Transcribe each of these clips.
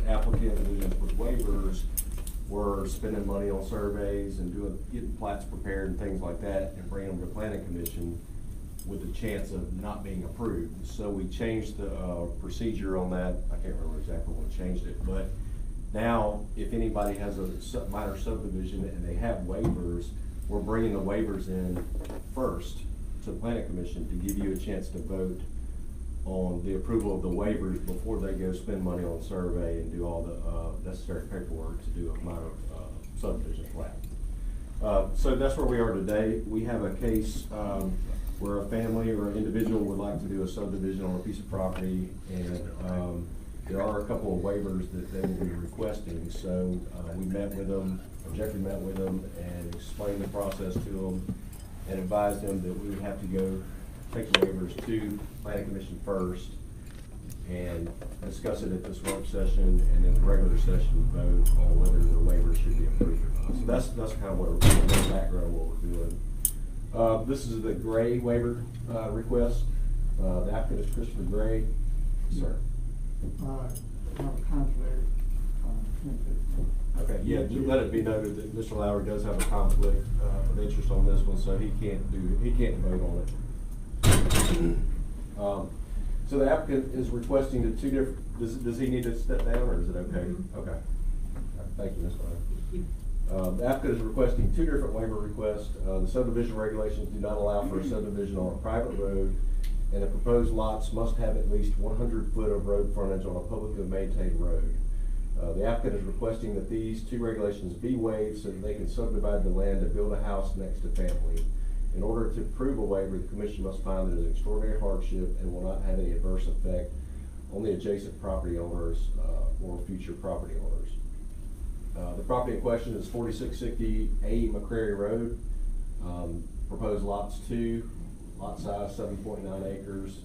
Applicant with waivers were spending money on surveys and getting plats prepared and things like that and bringing them to planning commission with the chance of not being approved. So we changed the procedure on that. I can't remember exactly when we changed it, but now if anybody has a minor subdivision and they have waivers, we're bringing the waivers in first to the planning commission to give you a chance to vote on the approval of the waivers before they go spend money on survey and do all the necessary paperwork to do a minor subdivision plat. So that's where we are today. We have a case where a family or an individual would like to do a subdivision on a piece of property, and there are a couple of waivers that they will be requesting. So we met with them, Jeffrey met with them and explained the process to them and advised them that we would have to go take the waivers to planning commission first and discuss it at this work session, and then the regular session vote on whether the waivers should be approved or not. So that's kind of what the background what we're doing. This is the Gray waiver request. The applicant is Christopher Gray. Sir. I have a conflict. Okay, yeah, let it be noted that Mr. Lowry does have a conflict of interest on this one, so he can't vote on it. So the applicant is requesting the two different, does he need to step down or is it okay? Mm-hmm. Okay. Thank you, Ms. Lowry. The applicant is requesting two different waiver requests. The subdivision regulations do not allow for a subdivision on a private road, and the proposed lots must have at least 100 foot of road frontage on a publicly maintained road. The applicant is requesting that these two regulations be waived so that they can subdivide the land to build a house next to family. In order to approve a waiver, the commission must find that it is an extraordinary hardship and will not have any adverse effect on the adjacent property owners or future property owners. The property in question is 4660A McCrary Road. Proposed lots 2, lot size 7.9 acres.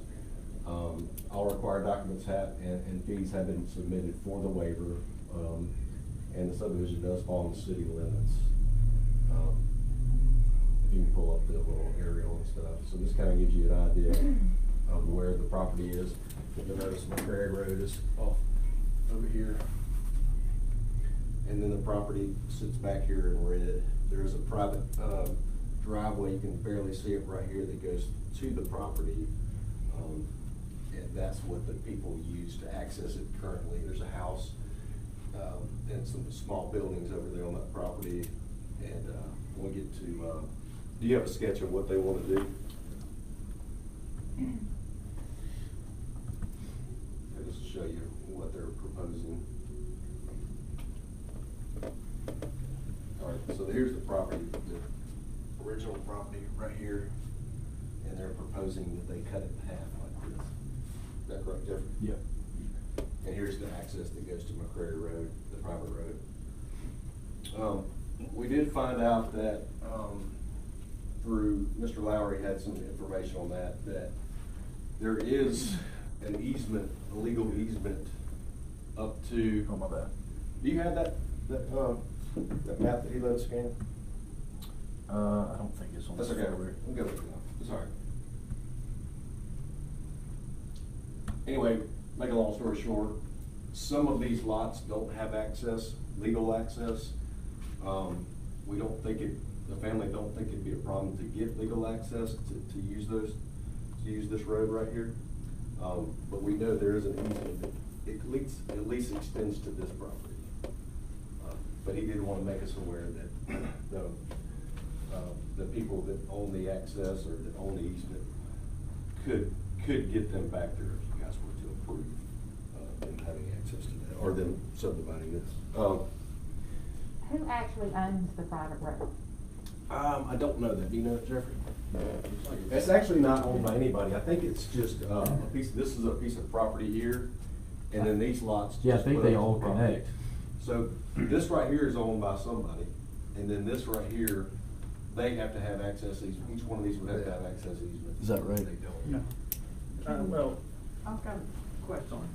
All required documents and fees have been submitted for the waiver, and the subdivision does fall in the city limits. You can pull up the little aerial and stuff. So this kind of gives you an idea of where the property is. You'll notice McCrary Road is off over here. And then the property sits back here in red. There is a private driveway, you can barely see it right here, that goes to the property. And that's what the people use to access it currently. There's a house and some small buildings over there on that property. And we'll get to, do you have a sketch of what they want to do? I'll just show you what they're proposing. All right, so here's the property, the original property right here, and they're proposing that they cut it in half like this. Is that correct, Jeff? Yep. And here's the access that goes to McCrary Road, the private road. We did find out that through Mr. Lowry had some information on that there is an easement, a legal easement up to. Oh, my bad. Do you have that map that he let us scan? I don't think it's on. That's okay. We'll go with it now. It's all right. Anyway, make a long story short, some of these lots don't have access, legal access. We don't think the family don't think it'd be a problem to get legal access to use this road right here. But we know there is an easement that at least extends to this property. But he did want to make us aware that the people that own the access or that own the easement could get them back there if you guys were to approve them having access to that or them subdividing this. Who actually owns the private road? I don't know that. Do you know it, Jeffrey? It's actually not owned by anybody. I think it's just a piece. This is a piece of property here, and then these lots. Yeah, I think they all connect. So this right here is owned by somebody, and then this right here, they have to have access. Each one of these would have to have access easement. Is that right? They don't. Yeah. Well, I've got a question.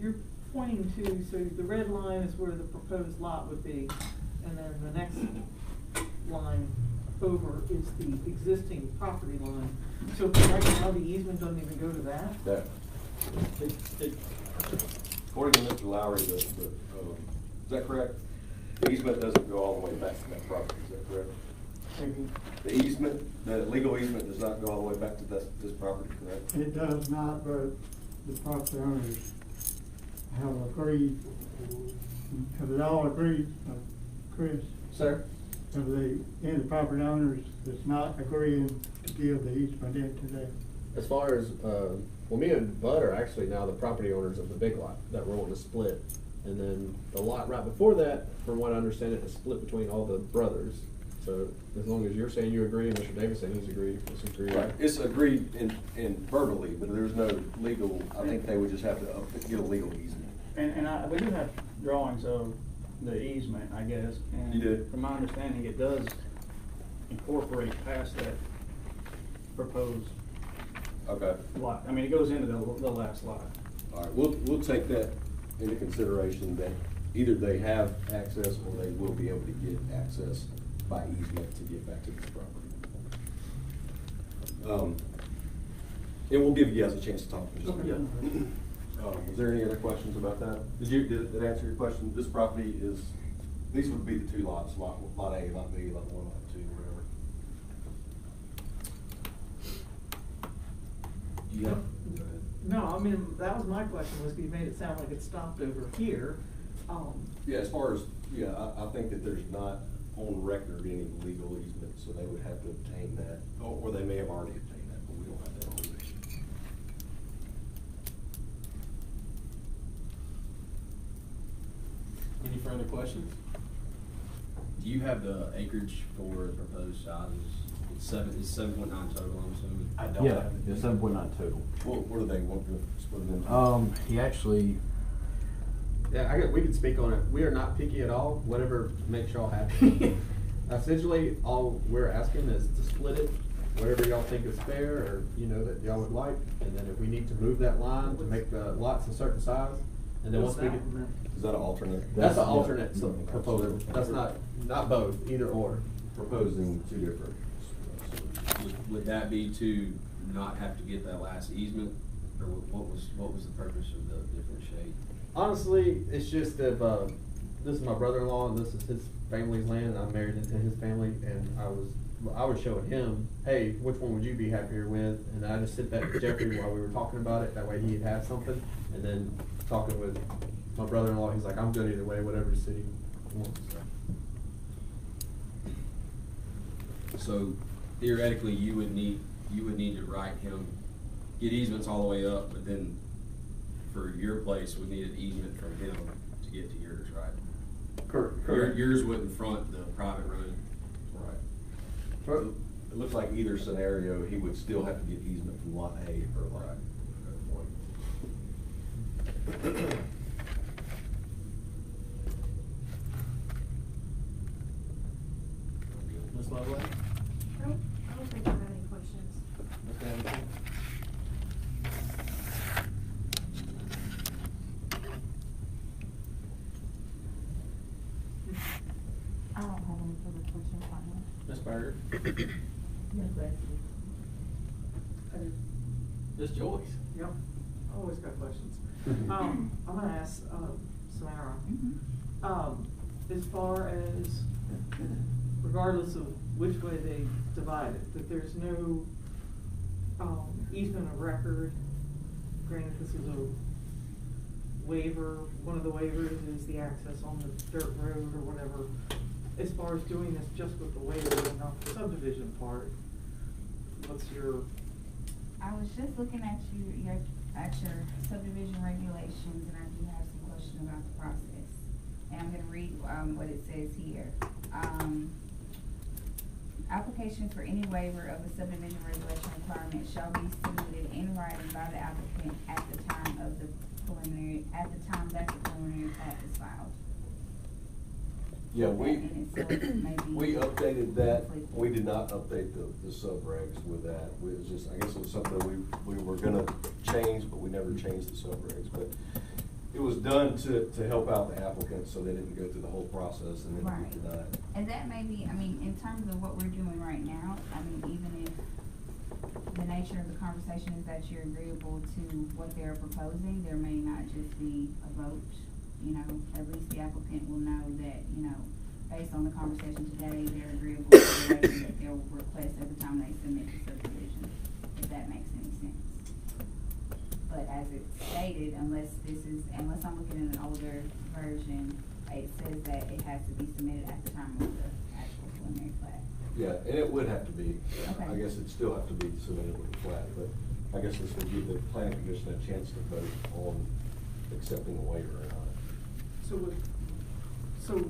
You're pointing to, so the red line is where the proposed lot would be, and then the next line over is the existing property line. So right now the easement doesn't even go to that? That. according to Mr. Lowry, is that correct? The easement doesn't go all the way back to that property, is that correct? The easement, the legal easement does not go all the way back to this property, correct? It does not, but the property owners have agreed, have they all agreed, Chris? Sir? Have any of the property owners that's not agreeing to give the easement into them? As far as, well, me and Bud are actually now the property owners of the big lot that we're wanting to split. And then the lot right before that, from what I understand it, is split between all the brothers. So as long as you're saying you agree, and Mr. Davis saying he's agreed, let's agree. Right, it's agreed in verbally, but there's no legal, I think they would just have to get a legal easement. And we do have drawings of the easement, I guess. And You do? from my understanding, it does incorporate past that proposed Okay, lot. I mean, it goes into the last lot. all right, we'll take that into consideration, that either they have access or they will be able to get access by easement to get back to this property. And we'll give you guys a chance to talk. in just a minute. Was there any other questions about that? Did it answer your question? This property is, these would be the two lots, lot A, lot B, lot 1, lot 2, whatever. Yeah. No, I mean, that was my question, was you made it sound like it stopped over here. Yeah, as far as, yeah, I think that there's not on record any legal easement, so they would have to obtain that, or they may have already obtained that, but we don't have that on record. Any further questions? Do you have the acreage for the proposed sizes? It's 7.9 total, I'm assuming. I don't Yeah, have it. it's 7.9 total. What do they want to split it into? He actually, Yeah, we can speak on it. We are not picky at all, whatever makes y'all happy. Essentially, all we're asking is to split it, whatever y'all think is fair, or, you know, that y'all would like. And then if we need to move that line to make the lots a certain size, and then once we get. Is that an alternate? That's an Yeah. alternate proposal. That's not both, either or. Proposing two different. Would that be to not have to get that last easement, or what was the purpose of the different shade? Honestly, it's just if, this is my brother-in-law, and this is his family's land, and I'm married into his family, and I was showing him, hey, which one would you be happier with? And I just sent that to Jeffrey while we were talking about it, that way he'd have something, and then talking with my brother-in-law, he's like, I'm good either way, whatever the city wants. So theoretically, you would need to write him, get easements all the way up, but then for your place, would need an easement from him to get to yours, right? Correct. Yours wouldn't front the private road. Right. It looks like either scenario, he would still have to get easement from lot A or lot B. Ms. Lovelace? I don't think I have any questions. Okay. I don't have any further questions on it. Ms. Berger? No questions. Ms. Joyce? Yep, I always got questions. I'm gonna ask, Samara, as far as, regardless of which way they divide it, that there's no, easement of record, granted this is a waiver, one of the waivers is the access on the dirt road or whatever. As far as doing this just with the waiver and not the subdivision part, what's your? I was just looking at your subdivision regulations, and I do have some questions about the process. And I'm gonna read, what it says here. Application for any waiver of a subdivision regulation requirement shall be submitted in writing by the applicant at the time that the preliminary plat is filed. Yeah, So that in itself may be we updated that. conflicting. We did not update the sub-regs with that. It was just, I guess it was something we were gonna change, but we never changed the sub-regs. But it was done to help out the applicant so they didn't go through the whole process and then Right. be denied. And that may be, I mean, in terms of what we're doing right now, I mean, even if the nature of the conversation is that you're agreeable to what they're proposing, there may not just be a vote, you know, at least the applicant will know that, you know, based on the conversation today, they're agreeable to the waiver that they'll request at the time they submit the subdivision, if that makes any sense. But as it's stated, unless I'm looking at an older version, it says that it has to be submitted at the time of the actual preliminary plat. Yeah, and it would have to be, Okay. I guess it'd still have to be submitted with the plat, but I guess this would give the planning commission a chance to vote on accepting the waiver or not. So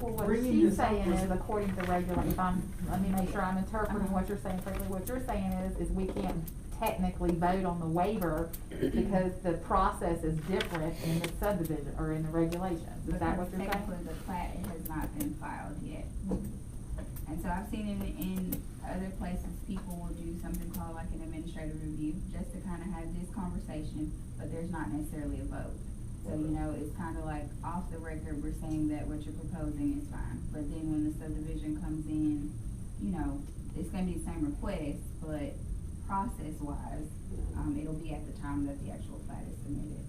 Well, what bringing she's this up saying was- is, according to let me make sure I'm interpreting what you're saying correctly. What you're saying is we can't technically vote on the waiver because the process is different in the subdivision or in the regulations. Is that what you're saying? Technically, the plat has not been filed yet. And so I've seen in other places, people will do something called like an administrative review, just to kind of have this conversation, but there's not necessarily a vote. So, you know, it's kind of like off the record, we're saying that what you're proposing is fine, but then when the subdivision comes in, you know, it's gonna be the same request, but process-wise, it'll be at the time that the actual plat is submitted.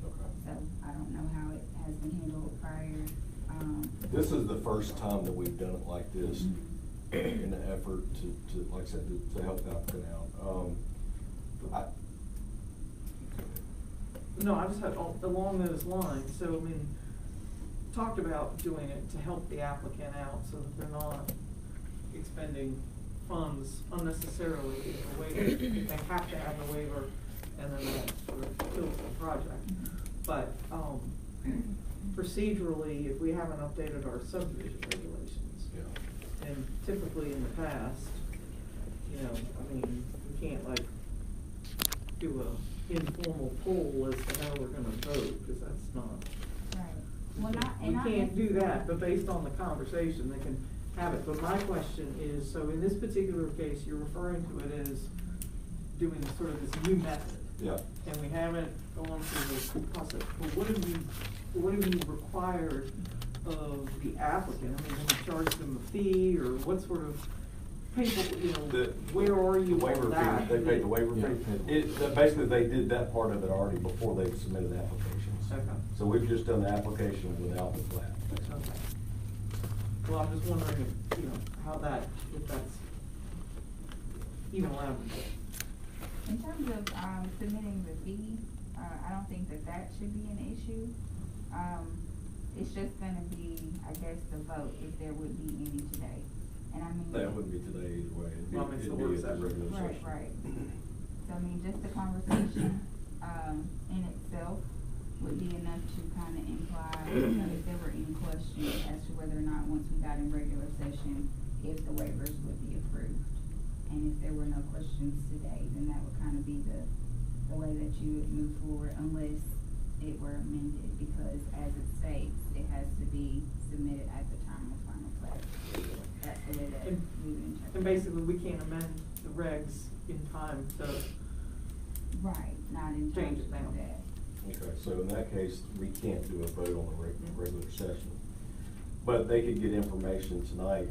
Okay. So I don't know how it has been handled prior. This is the first time that we've done it like this in an effort to, like I said, to help the applicant out. No, I just had, along those lines, so, I mean, talked about doing it to help the applicant out so that they're not expending funds unnecessarily if a waiver, if they have to have a waiver, and then that sort of kills the project. But, procedurally, if we haven't updated our subdivision regulations, Yeah. and typically in the past, you know, I mean, we can't like do a informal poll as to how we're gonna vote, because that's not. Right. Well, not, We and not. can't do that, but based on the conversation, they can have it. But my question is, so in this particular case, you're referring to it as doing sort of this new method. Yeah. And we haven't gone through this process. Well, what have you required of the applicant? I mean, have you charged them a fee, or what sort of people, you know, where are you The waiver on that? fee, they paid the waiver Yeah. fee. Basically, they did that part of it already before they submitted applications. Okay. So we've just done the application without the plat. Okay. Well, I'm just wondering if, you know, how that, if that's even allowed to do. In terms of, submitting the fee, I don't think that should be an issue. It's just gonna be, I guess, the vote, if there would be any today. And I mean. That wouldn't be today either way. Well, it's the It'd be work at the session. regular Right, session. right. So I mean, just the conversation, in itself would be enough to kind of imply, you know, if there were any questions as to whether or not, once we got in regular session, if the waivers would be approved. And if there were no questions today, then that would kind of be the way that you would move forward, unless it were amended, because as it states, it has to be submitted at the time of final plat. That's the way that And- we would interpret it. And basically, we can't amend the regs in time to, Right, not in Change terms it now. of that. Okay, so in that case, we can't do a vote on the regular session. But they could get information tonight,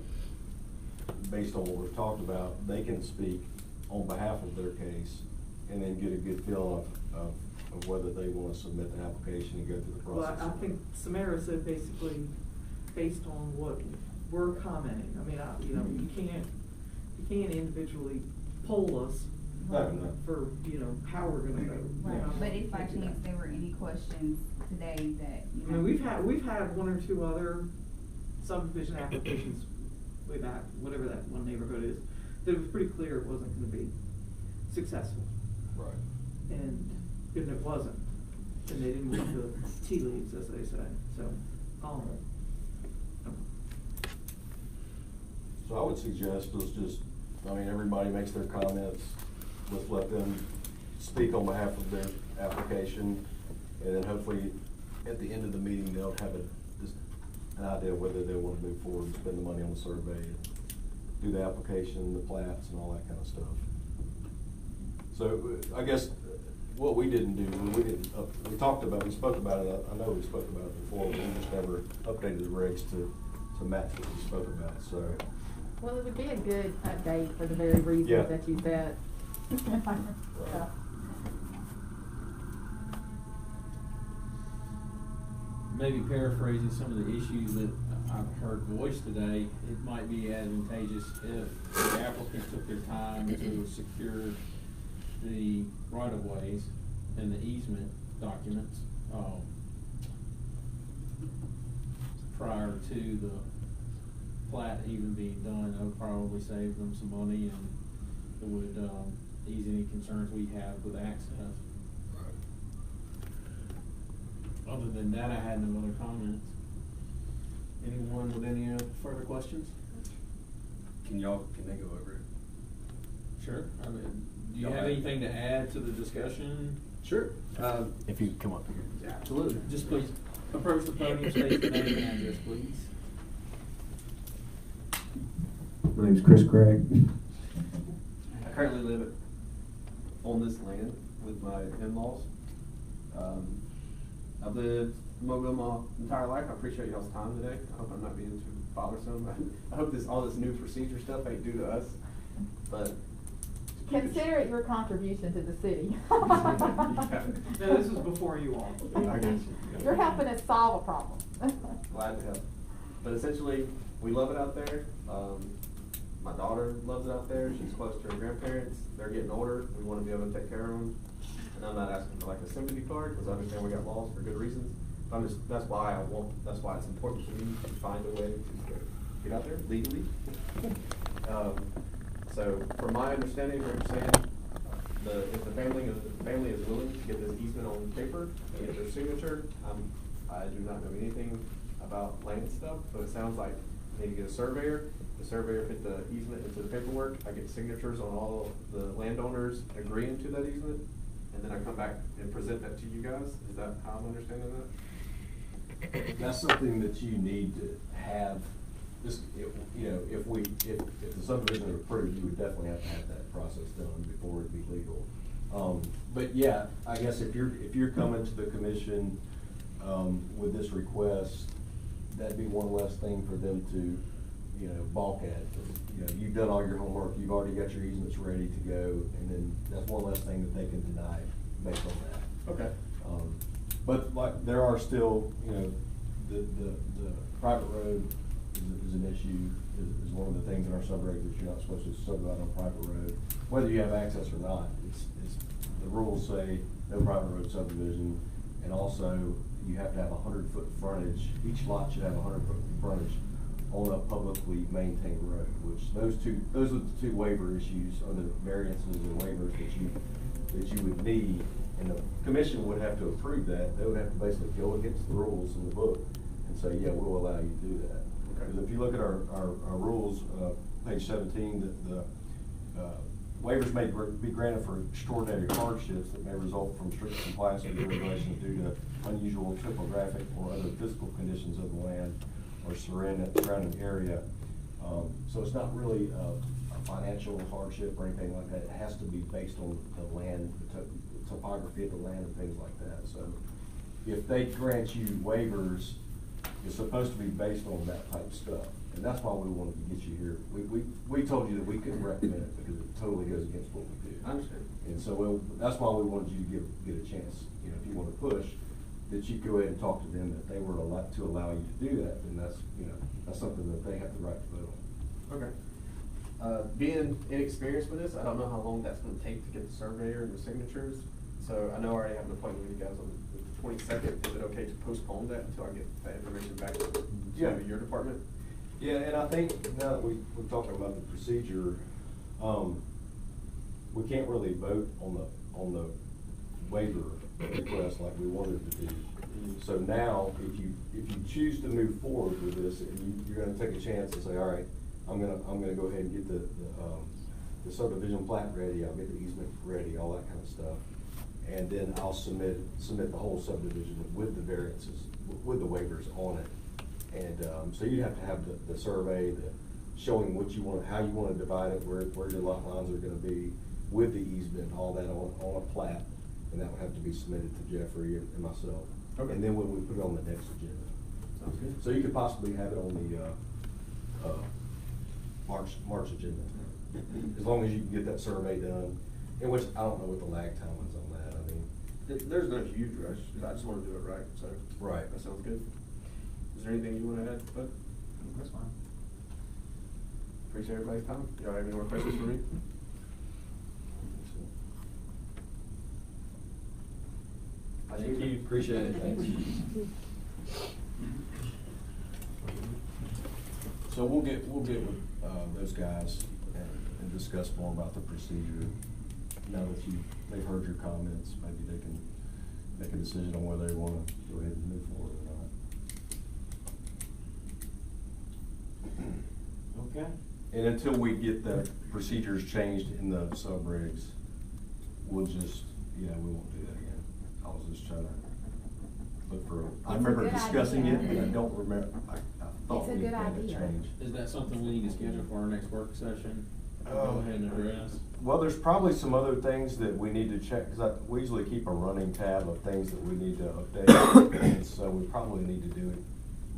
based on what we've talked about. They can speak on behalf of their case, and then get a good feel of whether they wanna submit the application and go through the well, process. I think Samara said basically, based on what we're commenting, I mean, you know, you can't individually poll us No, no. for, you know, how we're gonna vote. Right, You know, but if by can't do chance that. there were any questions today that, you I know. mean, we've had one or two other subdivision applications way back, whatever that one neighborhood is, that it was pretty clear it wasn't gonna be successful. Right. And it wasn't, and they didn't read the tea leaves, as they say, so, So I would suggest, let's just, I mean, everybody makes their comments, let's let them speak on behalf of their application, and then hopefully, at the end of the meeting, they'll have just an idea of whether they wanna move forward and spend the money on the survey, and do the application, the plats, and all that kind of stuff. So, I guess, what we didn't do, we spoke about it, I know we spoke about it before, but we just never updated the regs to match what we spoke about, so. Well, it would be a good update for the very Yeah. reasons that you said. Yeah. Maybe paraphrasing some of the issues that I've heard voiced today, it might be advantageous if the applicant took their time to secure the right-of-ways and the easement documents, prior to the plat even being done. That would probably save them some money, and it would, ease any concerns we have with access. Other than that, I had no other comments. Anyone with any further questions? Can they go over it? Sure. I mean, do you Go have ahead. anything to add to the discussion? Sure. If you come up here. Yeah, absolutely. Just please approach the podium, state your name and address, please. My name's Chris Craig. I currently live on this land with my in-laws. I've lived in Mobile my entire life. I appreciate y'all's time today. I hope I'm not being too bothersome. I hope all this new procedure stuff ain't due to us, but. Consider it your contribution to the city. No, this was before you all. I got you. You're helping us solve a problem. Glad to help. But essentially, we love it out there. My daughter loves it out there. She's close to her grandparents. They're getting older. We want to be able to take care of them. And I'm not asking for like a sympathy card, because I understand we got laws for good reasons. But that's why it's important to me to find a way to get out there legally. So from my understanding, what you're saying, if the family is willing to get this easement on paper and get their signature, I do not know anything about land stuff, but it sounds like I need to get a surveyor. The surveyor put the easement into the paperwork. I get signatures on all the landowners agreeing to that easement, and then I come back and present that to you guys. Is that how I'm understanding that? That's something that you need to have. This, if the subdivision is approved, you would definitely have to have that process done before it'd be legal. But yeah, I guess if you're coming to the commission with this request, that'd be one less thing for them to, balk at. You've done all your homework, you've already got your easements ready to go, and then that's one less thing that they can deny based on that. Okay. But like, there are still, the private road is an issue, is one of the things in our subregs that you're not supposed to subdivide on private road, whether you have access or not. It's the rules say no private road subdivision, and also you have to have 100-foot frontage. Each lot should have 100-foot frontage on a publicly maintained road, which those are the two waiver issues, or the variances or waivers that you would need, and the commission would have to approve that. They would have to basically go against the rules in the book and say, yeah, we'll allow you to do that. Because if you look at our rules, page 17, the waivers may be granted for extraordinary hardships that may result from strict compliance with the regulations due to unusual topographic or other physical conditions of the land or surrounding area. So it's not really a financial hardship or anything like that. It has to be based on the land, the topography of the land and things like that. So if they grant you waivers, it's supposed to be based on that type of stuff. And that's why we wanted to get you here. We told you that we couldn't recommend it because it totally goes against what we do. I understand. And so that's why we wanted you to get a chance, if you want to push, that you go ahead and talk to them, that they were to allow you to do that, then that's something that they have the right to vote on. Okay. Being inexperienced with this, I don't know how long that's going to take to get the surveyor and the signatures. So I know I already have an appointment with you guys on the 22nd. Is it okay to postpone that until I get that information back to your department? Yeah, and I think now that we're talking about the procedure, we can't really vote on the waiver request like we wanted to do. So now, if you choose to move forward with this, and you're going to take a chance and say, all right, I'm gonna go ahead and get the subdivision plat ready, I'll get the easement ready, all that kind of stuff, and then I'll submit the whole subdivision with the variances, with the waivers on it. And so you have to have the survey, showing what you want, how you want to divide it, where your lot lines are going to be, with the easement, all that on a plat, and that would have to be submitted to Jeffrey and myself. Okay. And then when we put it on the next agenda. Sounds good. So you could possibly have it on the March agenda, as long as you can get that survey done In which, I don't know what the lag time is on that, I mean. There's no huge rush, I just wanna do it right, so. Right. That sounds good. Is there anything you wanna add, Bud? That's fine. Appreciate everybody's time. Y'all have any more questions for me? Thank you, appreciate it, thanks. So we'll get with, those guys and discuss more about the procedure. Now that they've heard your comments, maybe they can make a decision on whether they wanna go ahead and move forward or not. Okay. And until we get the procedures changed in the sub-regs, we'll just, we won't do that again. I was just trying to look for, I It's a remember good discussing it, idea. and I don't remember, I thought It's a we good had it idea. changed. Is that something we need to schedule for our next work session? Go ahead and address. Well, there's probably some other things that we need to check, because we usually keep a running tab of things that we need to update. And so we probably need to do it,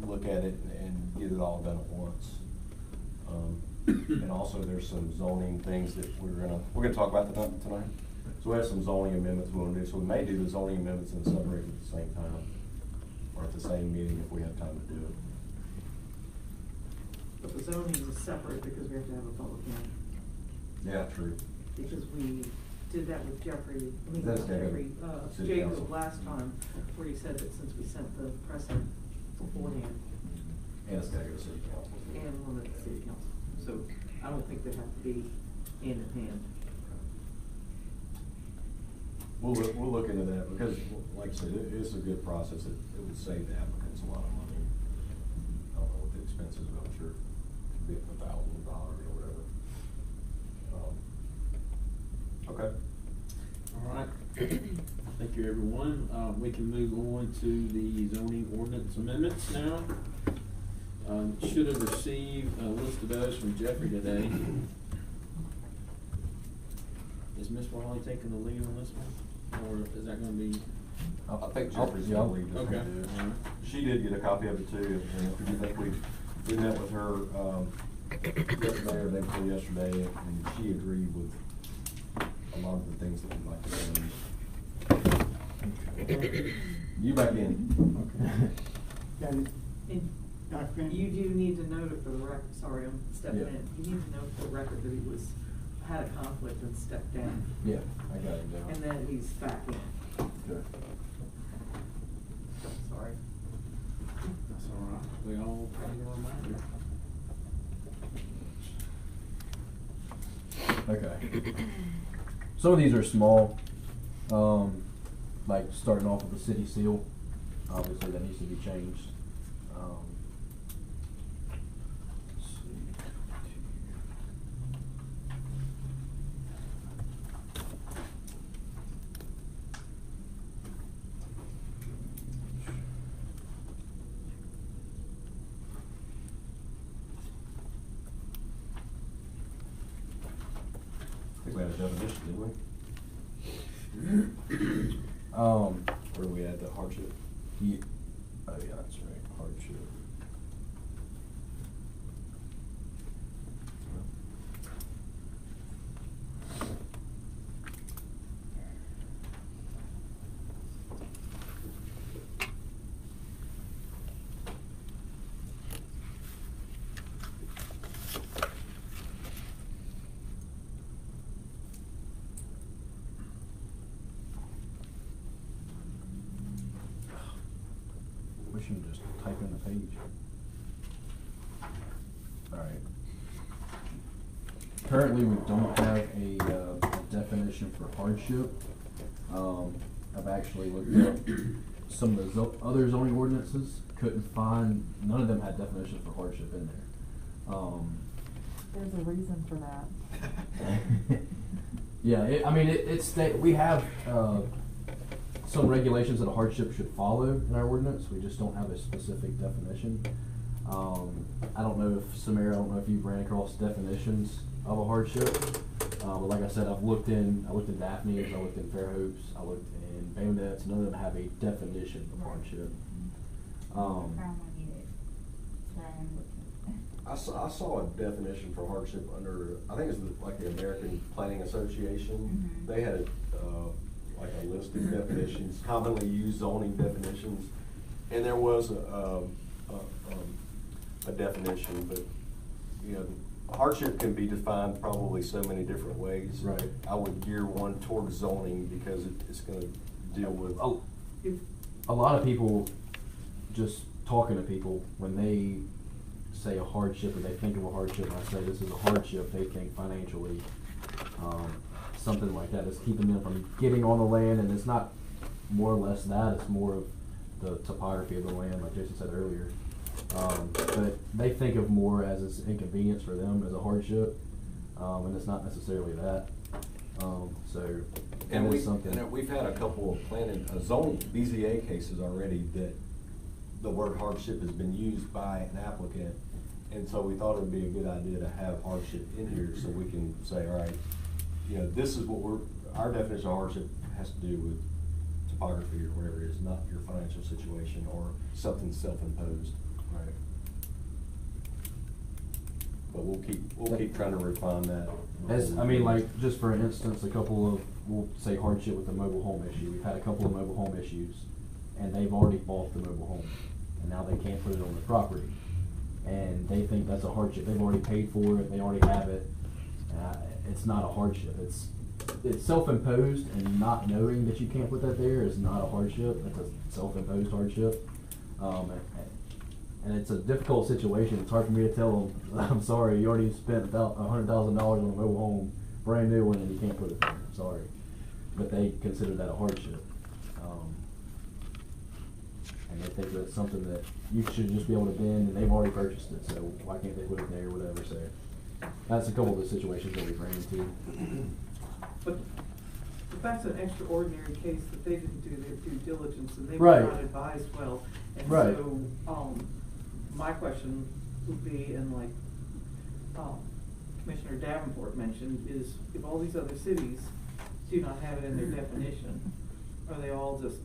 look at it and get it all done at once. And also there's some zoning things that we're gonna talk about tonight. So we have some zoning amendments we wanna do, so we may do the zoning amendments and the sub-regs at the same time, or at the same meeting if we have time to do it. But the zoning is separate because we have to have a public hearing. Yeah, true. Because we did that with Jeffrey, That's City Jacob Council. last time, where he said that since we sent the precedent beforehand, And it's gotta go to city council. and one at the city council. So I don't think they have to be hand in hand. We'll look into that, because, like I said, it is a good process. It would save the applicants a lot of money. I don't know what the expenses, but I'm sure it'd be $1,000 or whatever. Okay. All right. Thank you, everyone. We can move on to the zoning ordinance amendments now. Should have received a list of those from Jeffrey today. Is Ms. Wiley taking the lead on this one, or is that gonna be? I think Jeffrey's gonna lead this one. Okay. too. All right. She did get a copy of it too, and I think we met with her, yesterday or day before yesterday, and she agreed with a lot of the things that we'd like to do. You back in. Okay. Got it. And Document. you do need to note it for the record, sorry, I'm stepping Yeah. in. You need to note for the record that he had a conflict and stepped down, Yeah, I got it down. and then he's back in. Okay. Sorry. That's all right. We all need a reminder. Okay. Some of these are small, like starting off with the city seal. Obviously, that needs to be changed. Let's see. I think we had a definition, didn't we? Where we had the hardship. Yeah. Oh yeah, that's right. Hardship. We should just type in the page. Alright. Currently, we don't have a definition for hardship. I've actually looked up some of the other zoning ordinances, couldn't find, none of them had definition for hardship in there. There's a reason for that. Yeah, we have, some regulations that a hardship should follow in our ordinance, we just don't have a specific definition. I don't know if, Samara, I don't know if you've ran across definitions of a hardship. But like I said, I looked in Daphne's, I looked in Fairhopes, I looked in Bayonets, none of them have a definition of hardship. Found one yet, so I am looking. I saw a definition for hardship under, I think it's like the American Planning Association. Mhm. They had like a list of definitions, commonly used zoning definitions, and there was a definition, but, you know, hardship can be defined probably so many different ways. Right. I would gear one towards zoning because it's gonna deal with. A lot of people, just talking to people, when they say a hardship or they think of a hardship, and I say this is a hardship, they think financially, something like that is keeping them from getting on the land, and it's not more or less that, it's more of the topography of the land, like Jason said earlier. But they think of more as it's inconvenience for them as a hardship, and it's not necessarily that. So, And that is something. we've had a couple of planning, zoning, BZA cases already that the word hardship has been used by an applicant. And so we thought it would be a good idea to have hardship in here so we can say, all right, you know, this is what our definition of hardship has to do with topography or whatever it is, not your financial situation or something self-imposed, right? But we'll keep trying to refine that. Like, just for instance, we'll say hardship with the mobile home issue. We've had a couple of mobile home issues, and they've already bought the mobile home, and now they can't put it on the property. And they think that's a hardship. They've already paid for it, they already have it. It's not a hardship. It's self-imposed, and not knowing that you can't put that there is not a hardship. It's a self-imposed hardship. And it's a difficult situation. It's hard for me to tell them, I'm sorry, you already spent about $100,000 on a mobile home, brand new one, and you can't put it there. I'm sorry. But they consider that a hardship. And they think that's something that you should just be able to bend, and they've already purchased it, so why can't they put it there or whatever, so. That's a couple of the situations that we've ran into. But that's an extraordinary case that they didn't do their due diligence and they Right. were not advised well. And Right. so, my question would be, and like, Commissioner Davenport mentioned, is if all these other cities do not have it in their definition, are they all just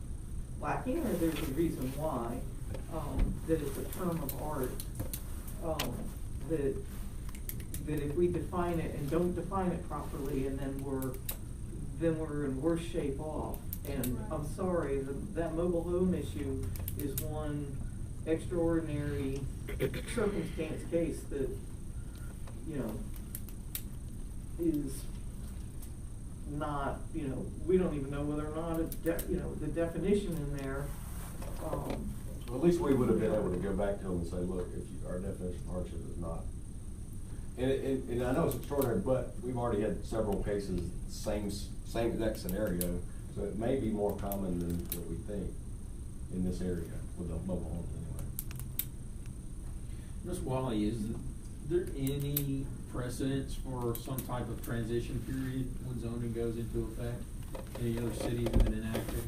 lacking, or there's a reason why, that it's a term of art, that if we define it and don't define it properly, and then we're in worse shape off. And I'm sorry, that mobile home issue is one extraordinary circumstance case that, you know, is not, you know, we don't even know whether or not the definition in there, Well, at least we would have been able to go back to them and say, look, our definition of hardship is not. And I know it's extraordinary, but we've already had several cases, same exact scenario, so it may be more common than what we think in this area with the mobile homes anyway. Ms. Wally, is there any precedence for some type of transition period when zoning goes into effect? Any other cities that have enacted?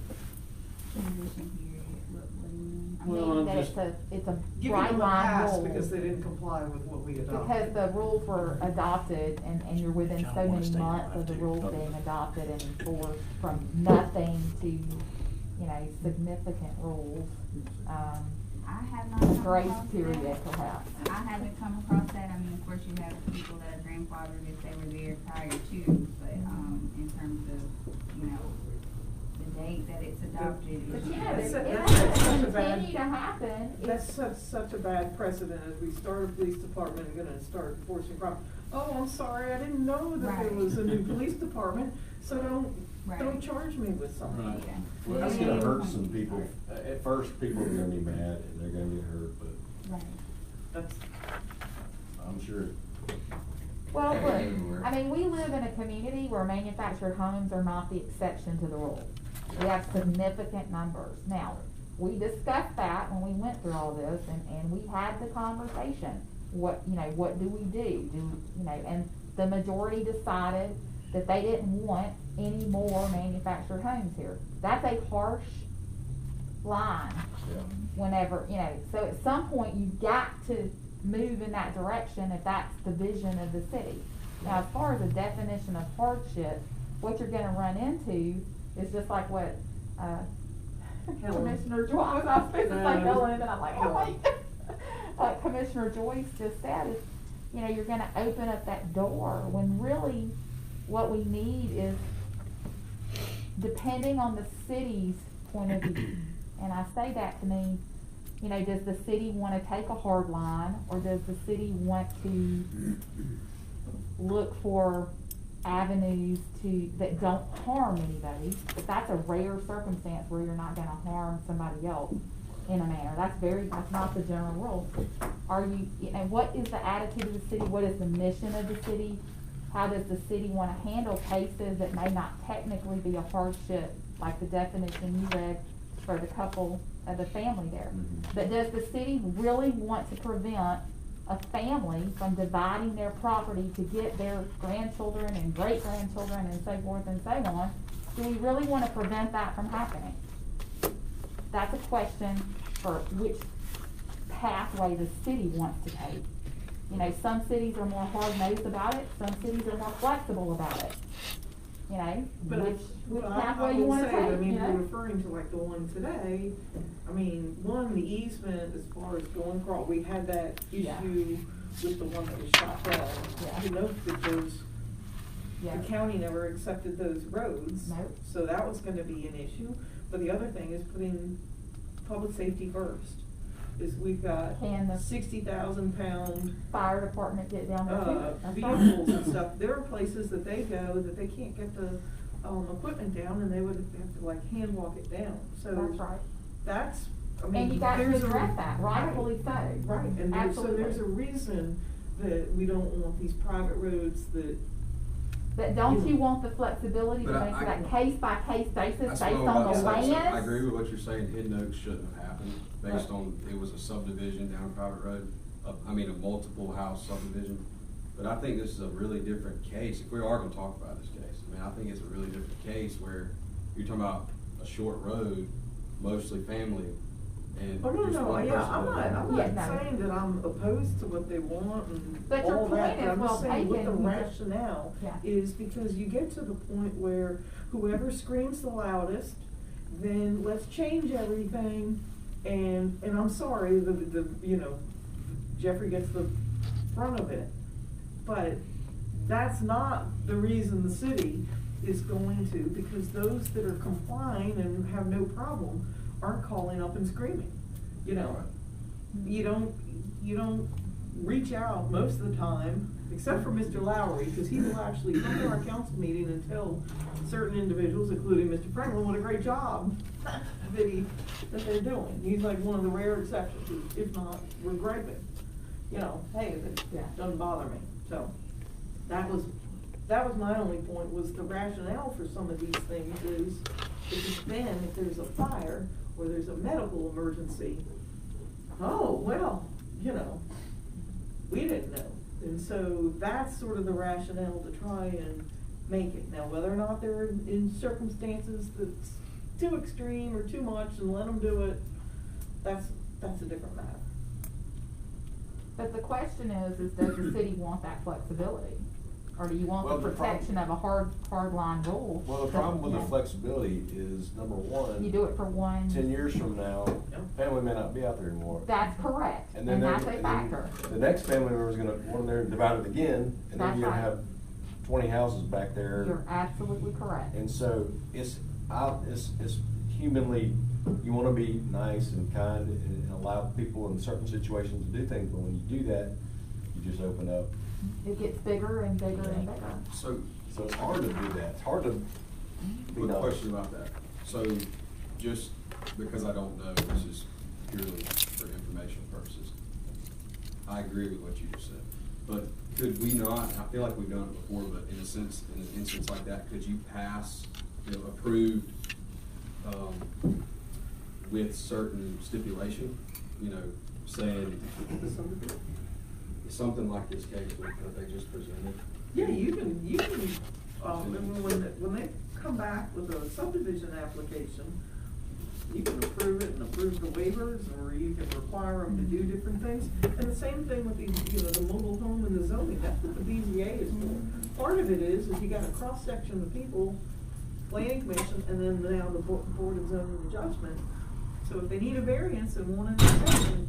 Transition period, what do you mean? Well, Meaning I'm that just- it's a giving bright them a line pass rule. because they didn't comply with what we adopted. Because the rules were adopted and you're within John so wanna many stay months alive of the too. rules being adopted and enforced from nothing to, you know, significant rules. I have not A come grace across period that. perhaps. I haven't come across that. I mean, of course, you have people that are grandfathered if they were there prior to, but, in terms of, you know, the date that it's adopted. But is- you know, That's it such has a to bad- continue to happen. That's such a bad precedent as we start a police department and gonna start enforcing crime. Oh, I'm sorry, I didn't know that there Right. was a new police department, so don't Right. charge me with something. Right. Yeah. Well, that's gonna hurt some people. At first, people are gonna be mad and they're gonna get hurt, but Right. That's, I'm sure. Well, look, I mean, we live in a community where manufactured homes are not the exception to the rule. We have significant numbers. Now, we discussed that when we went through all this, and we had the conversation. What do we do? And the majority decided that they didn't want any more manufactured homes here. That's a harsh line. Yeah. Whenever, so at some point you've got to move in that direction if that's the vision of the city. Now, as far as the definition of hardship, what you're gonna run into is just like what, Helen. Commissioner Dwight was, I was supposed to say No. Helen, and I'm like, oh wait. what Commissioner Joyce just said is, you know, you're gonna open up that door, when really what we need is, depending on the city's point of view, and I say that to mean, you know, does the city wanna take a hard line, or does the city want to look for avenues that don't harm anybody? But that's a rare circumstance where you're not gonna harm somebody else in a manner. That's not the general rule. You know, what is the attitude of the city? What is the mission of the city? How does the city wanna handle cases that may not technically be a hardship, like the definition you read for the couple, the family there? But does the city really want to prevent a family from dividing their property to get their grandchildren and great-grandchildren and so forth and so on? Do we really want to prevent that from happening? That's a question for which pathway the city wants to take. You know, some cities are more hard-nosed about it, some cities are more flexible about it. You know, But which I pathway you will wanna say, take, I mean, you we're know? referring to like the one today, I mean, the easement as far as going across, we had that Yeah. issue with the one that was shot down. Yeah. You know, because Yeah. the county never accepted those roads. Nope. So that was gonna be an issue, but the other thing is putting public safety first. Is we've got Can the 60,000-pound fire department get down there too? That's all. vehicles and stuff. There are places that they go that they can't get the, equipment down, and they would have to like hand walk it down, so. That's right. That's, I mean, And you got to there's a- address that, rightfully so. Right, and so there's a reason that we don't want these private roads that. But don't you want the flexibility to But make I- that case by case basis That's based what I'm on about the to say. So land? I agree with what you're saying, Hidden Oaks shouldn't have happened, based Right. on, it was a subdivision down a private road, a multiple house subdivision. But I think this is a really different case, if we are gonna talk about this case, I mean, I think it's a really different case where you're talking about a short road, mostly family, and Oh, no, just no, one yeah, person I'm living not there. Yeah, no. saying that I'm opposed to what they want and But your all that, point but is I'm well just saying what the taken. You just- rationale Yeah. is, because you get to the point where whoever screams the loudest, then let's change everything, and I'm sorry, you know, Jeffrey gets the brunt of it, but that's not the reason the city is going to, because those that are complying and have no problem aren't calling up and screaming, you know? You don't reach out most of the time, except for Mr. Lowry, because he will actually come to our council meeting and tell certain individuals, including Mr. Franklin, what a great job that they're doing. He's like one of the rare exceptions, if not, we're griping. You know, hey, it doesn't bother me, so. That was my only point, was the rationale for some of these things is, because then if there's a fire or there's a medical emergency, oh, well, you know, we didn't know. And so that's sort of the rationale to try and make it. Now, whether or not they're in circumstances that's too extreme or too much and let them do it, that's a different matter. But the question is does the city want that flexibility? Or do you want Well, the the problem- protection of a hard line rule? Well, the So, problem with you the know, flexibility is, number one. You do it for one. 10 years from now, family may not be out there anymore. That's correct, And and then that's a factor. the next family member's gonna, one there divide it again, and then That's you're gonna right. have 20 houses back there. You're absolutely correct. And so it's humanly, you wanna be nice and kind and allow people in certain situations to do things, but when you do that, you just open up. It gets bigger and bigger and bigger. So, So it's hard to do that. It's hard to be quick nice. question about that. So, just because I don't know, this is purely for information purposes. I agree with what you just said, but could we not, I feel like we've done it before, but in an instance like that, could you pass, approved, with certain stipulation, saying something like this case that they just presented? Yeah, you can, when they come back with a subdivision application, you can approve it and approve the waivers, or you can require them to do different things. And the same thing with the mobile home and the zoning, that's what the BZA is for. Part of it is you got a cross-section of people, planning commission, and then now the board of zoning adjustment. So if they need a variance and want an extension,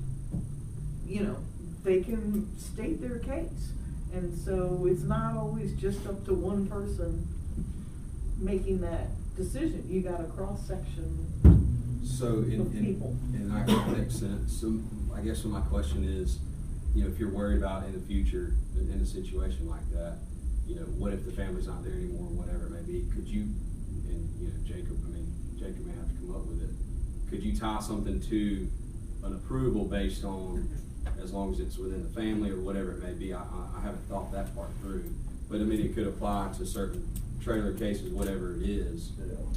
they can state their case. And so it's not always just up to one person making that decision. You got a cross-section So, of in people. that makes sense. So, I guess what my question is, you know, if you're worried about in the future, in a situation like that, you know, what if the family's not there anymore, whatever it may be, could you, and, you know, Jacob may have to come up with it, could you tie something to an approval based on, as long as it's within the family or whatever it may be? I haven't thought that part through, but I mean, it could apply to certain trailer cases, whatever it is.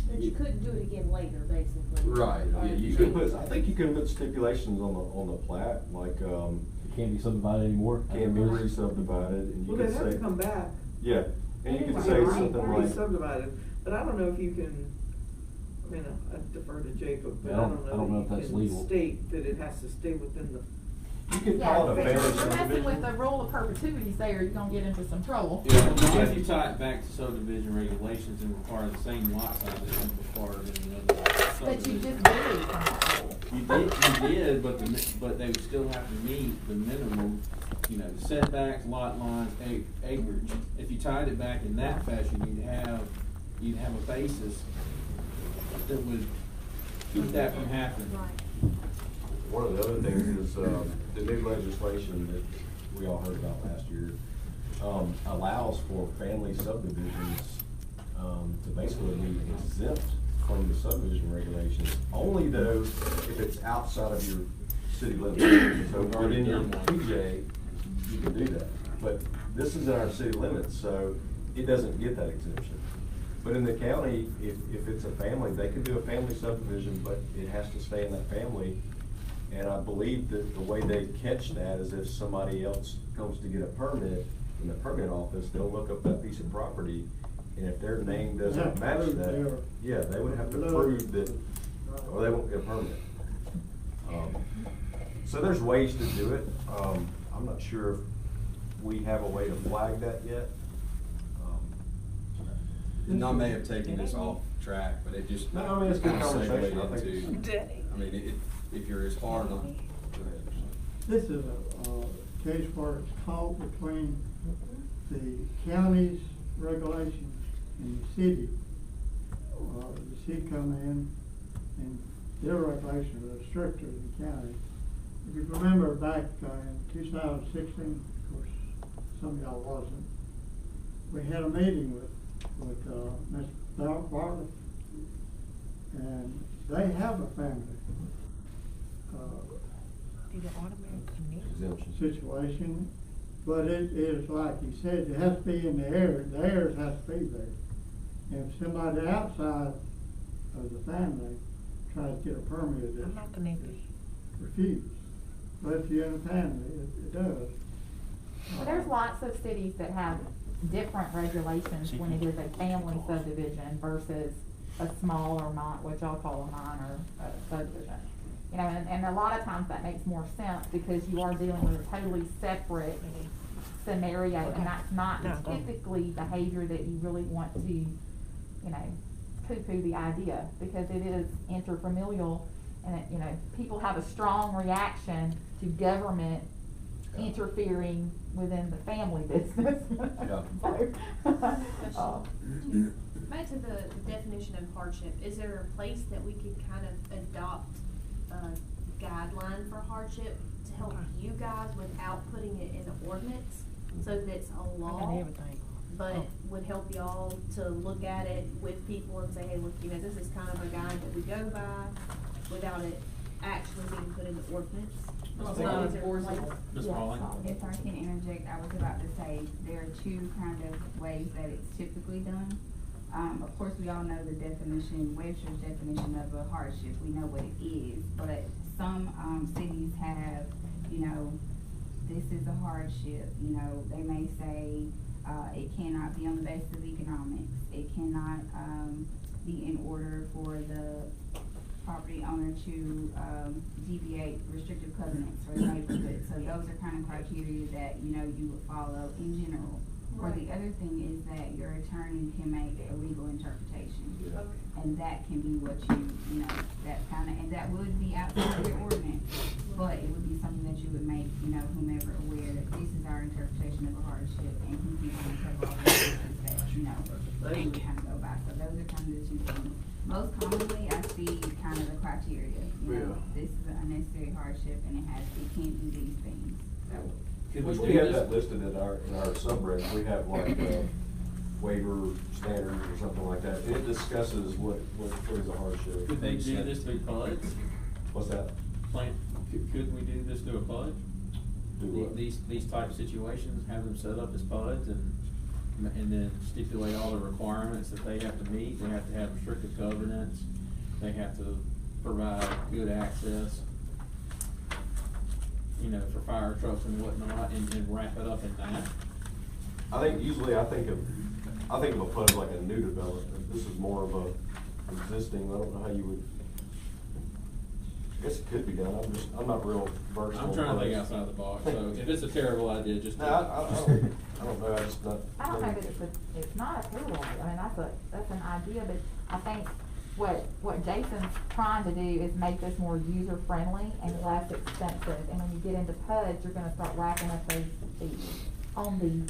But you couldn't do it again later, basically. Right, yeah, You could put, I think you can put stipulations on the plat, like, It can't be subdivided anymore. can't be re-subdivided, and you Well, could they have to say, come back. yeah, and you could Right, say right, something right. like, Subdivided, but I don't know if you can, I mean, I defer to Jacob, but Yeah, I don't know if that's you legal. can state that it has to stay within the. you could Yeah, call it a but family you're messing subdivision. with the rule of perpetuities there, you're gonna get into some trouble. Yeah, if you tie it back to subdivision regulations and require the same lot size that you require in the other But you subdivision. just varied from that rule. You did, but they would still have to meet the minimum, you know, setbacks, lot lines, acreage. If you tied it back in that fashion, you'd have a basis that would keep that from happening. Right. One of the other things is, the new legislation that we all heard about last year, allows for family subdivisions, to basically be exempt from the subdivision regulations, only though if it's outside of your city limits. So within your PJ, you can do that. But this is in our city limits, so it doesn't get that exemption. But in the county, if it's a family, they can do a family subdivision, but it has to stay in that family. And I believe that the way they catch that is if somebody else comes to get a permit in the permit office, they'll look up that piece of property, and if their name doesn't match that, yeah, they would have to prove that, or they won't get a permit. So there's ways to do it. I'm not sure if we have a way to flag that yet. And I may have taken this off track, but it just. No, I mean, it's good kind of segued conversation. I think into- I mean, if you're as hard on, go ahead. This is a case where it's caught between the county's regulations and the city. The city come in and their regulations are stricter than the county. If you remember back in 2016, of course, some of y'all wasn't, we had a meeting with Ms. Bartlett, and they have a family Exemption. situation, but it is like you said, it has to be in the area, the heirs has to be there. And if somebody outside of the family tries to get a permit, it's refused. But if you're in a family, it does. But there's lots of cities that have different regulations when it is a family subdivision versus a smaller what y'all call a minor subdivision. You know, and a lot of times that makes more sense because you are dealing with a totally separate scenario, and that's not typically behavior that you really want to, you know, poo-poo the idea, because it is interfamilial, and it, you know, people have a strong reaction to government interfering within the family business. Back to the definition of hardship, is there a place that we could kind of adopt a guideline for hardship to help you guys without putting it in the ordinance, so that it's a law, but would help y'all to look at it with people and say, hey, look, you know, this is kind of a guide that we go by, without it actually being put in the ordinance? It's So not is there a enforceable. place- Ms. Pauling? If I can interject, I was about to say, there are two kind of ways that it's typically done. Of course, we all know the definition, Webster's definition of a hardship, we know what it is, but some, cities have, you know, this is a hardship, you know, they may say, it cannot be on the basis of economics, it cannot, be in order for the property owner to, deviate restrictive covenants for the neighborhood, so those are kind of criteria that, you know, you would follow in general. Or the other thing is that your attorney can make a legal interpretation. And that can be what you know, that kind of, and that would be outside of your ordinance. but it would be something that you would make, whomever aware that this is our interpretation of a hardship, and he can cover all the things that, they would kind of go by. So those are kind of the two things. Most commonly, I see kind of the criteria, this is an unnecessary hardship, and it can't do these things, so. Could Which do we have this? that listed in our subregs, we have like waiver standards or something like that, and it discusses what is a hardship. Could they do this through PUDs? What's that? Could we do this through a PUD? Do what? These type of situations, have them set up as PUDs and then stipulate all the requirements that they have to meet. They have to have restricted covenants, they have to provide good access, for fire trucks and whatnot, and wrap it up in that. I think usually I think of a PUD like a new development. This is more of a existing. I don't know how you would. I guess it could be done. I'm not real versed. I'm trying to think outside the box, so if it's a terrible idea, just. No, I don't know. I just not. I don't know that it's not a terrible idea. I mean, that's an idea, but I think what Jason's trying to do is make this more user friendly and less expensive. And when you get into PUDs, you're gonna start racking up those fees on the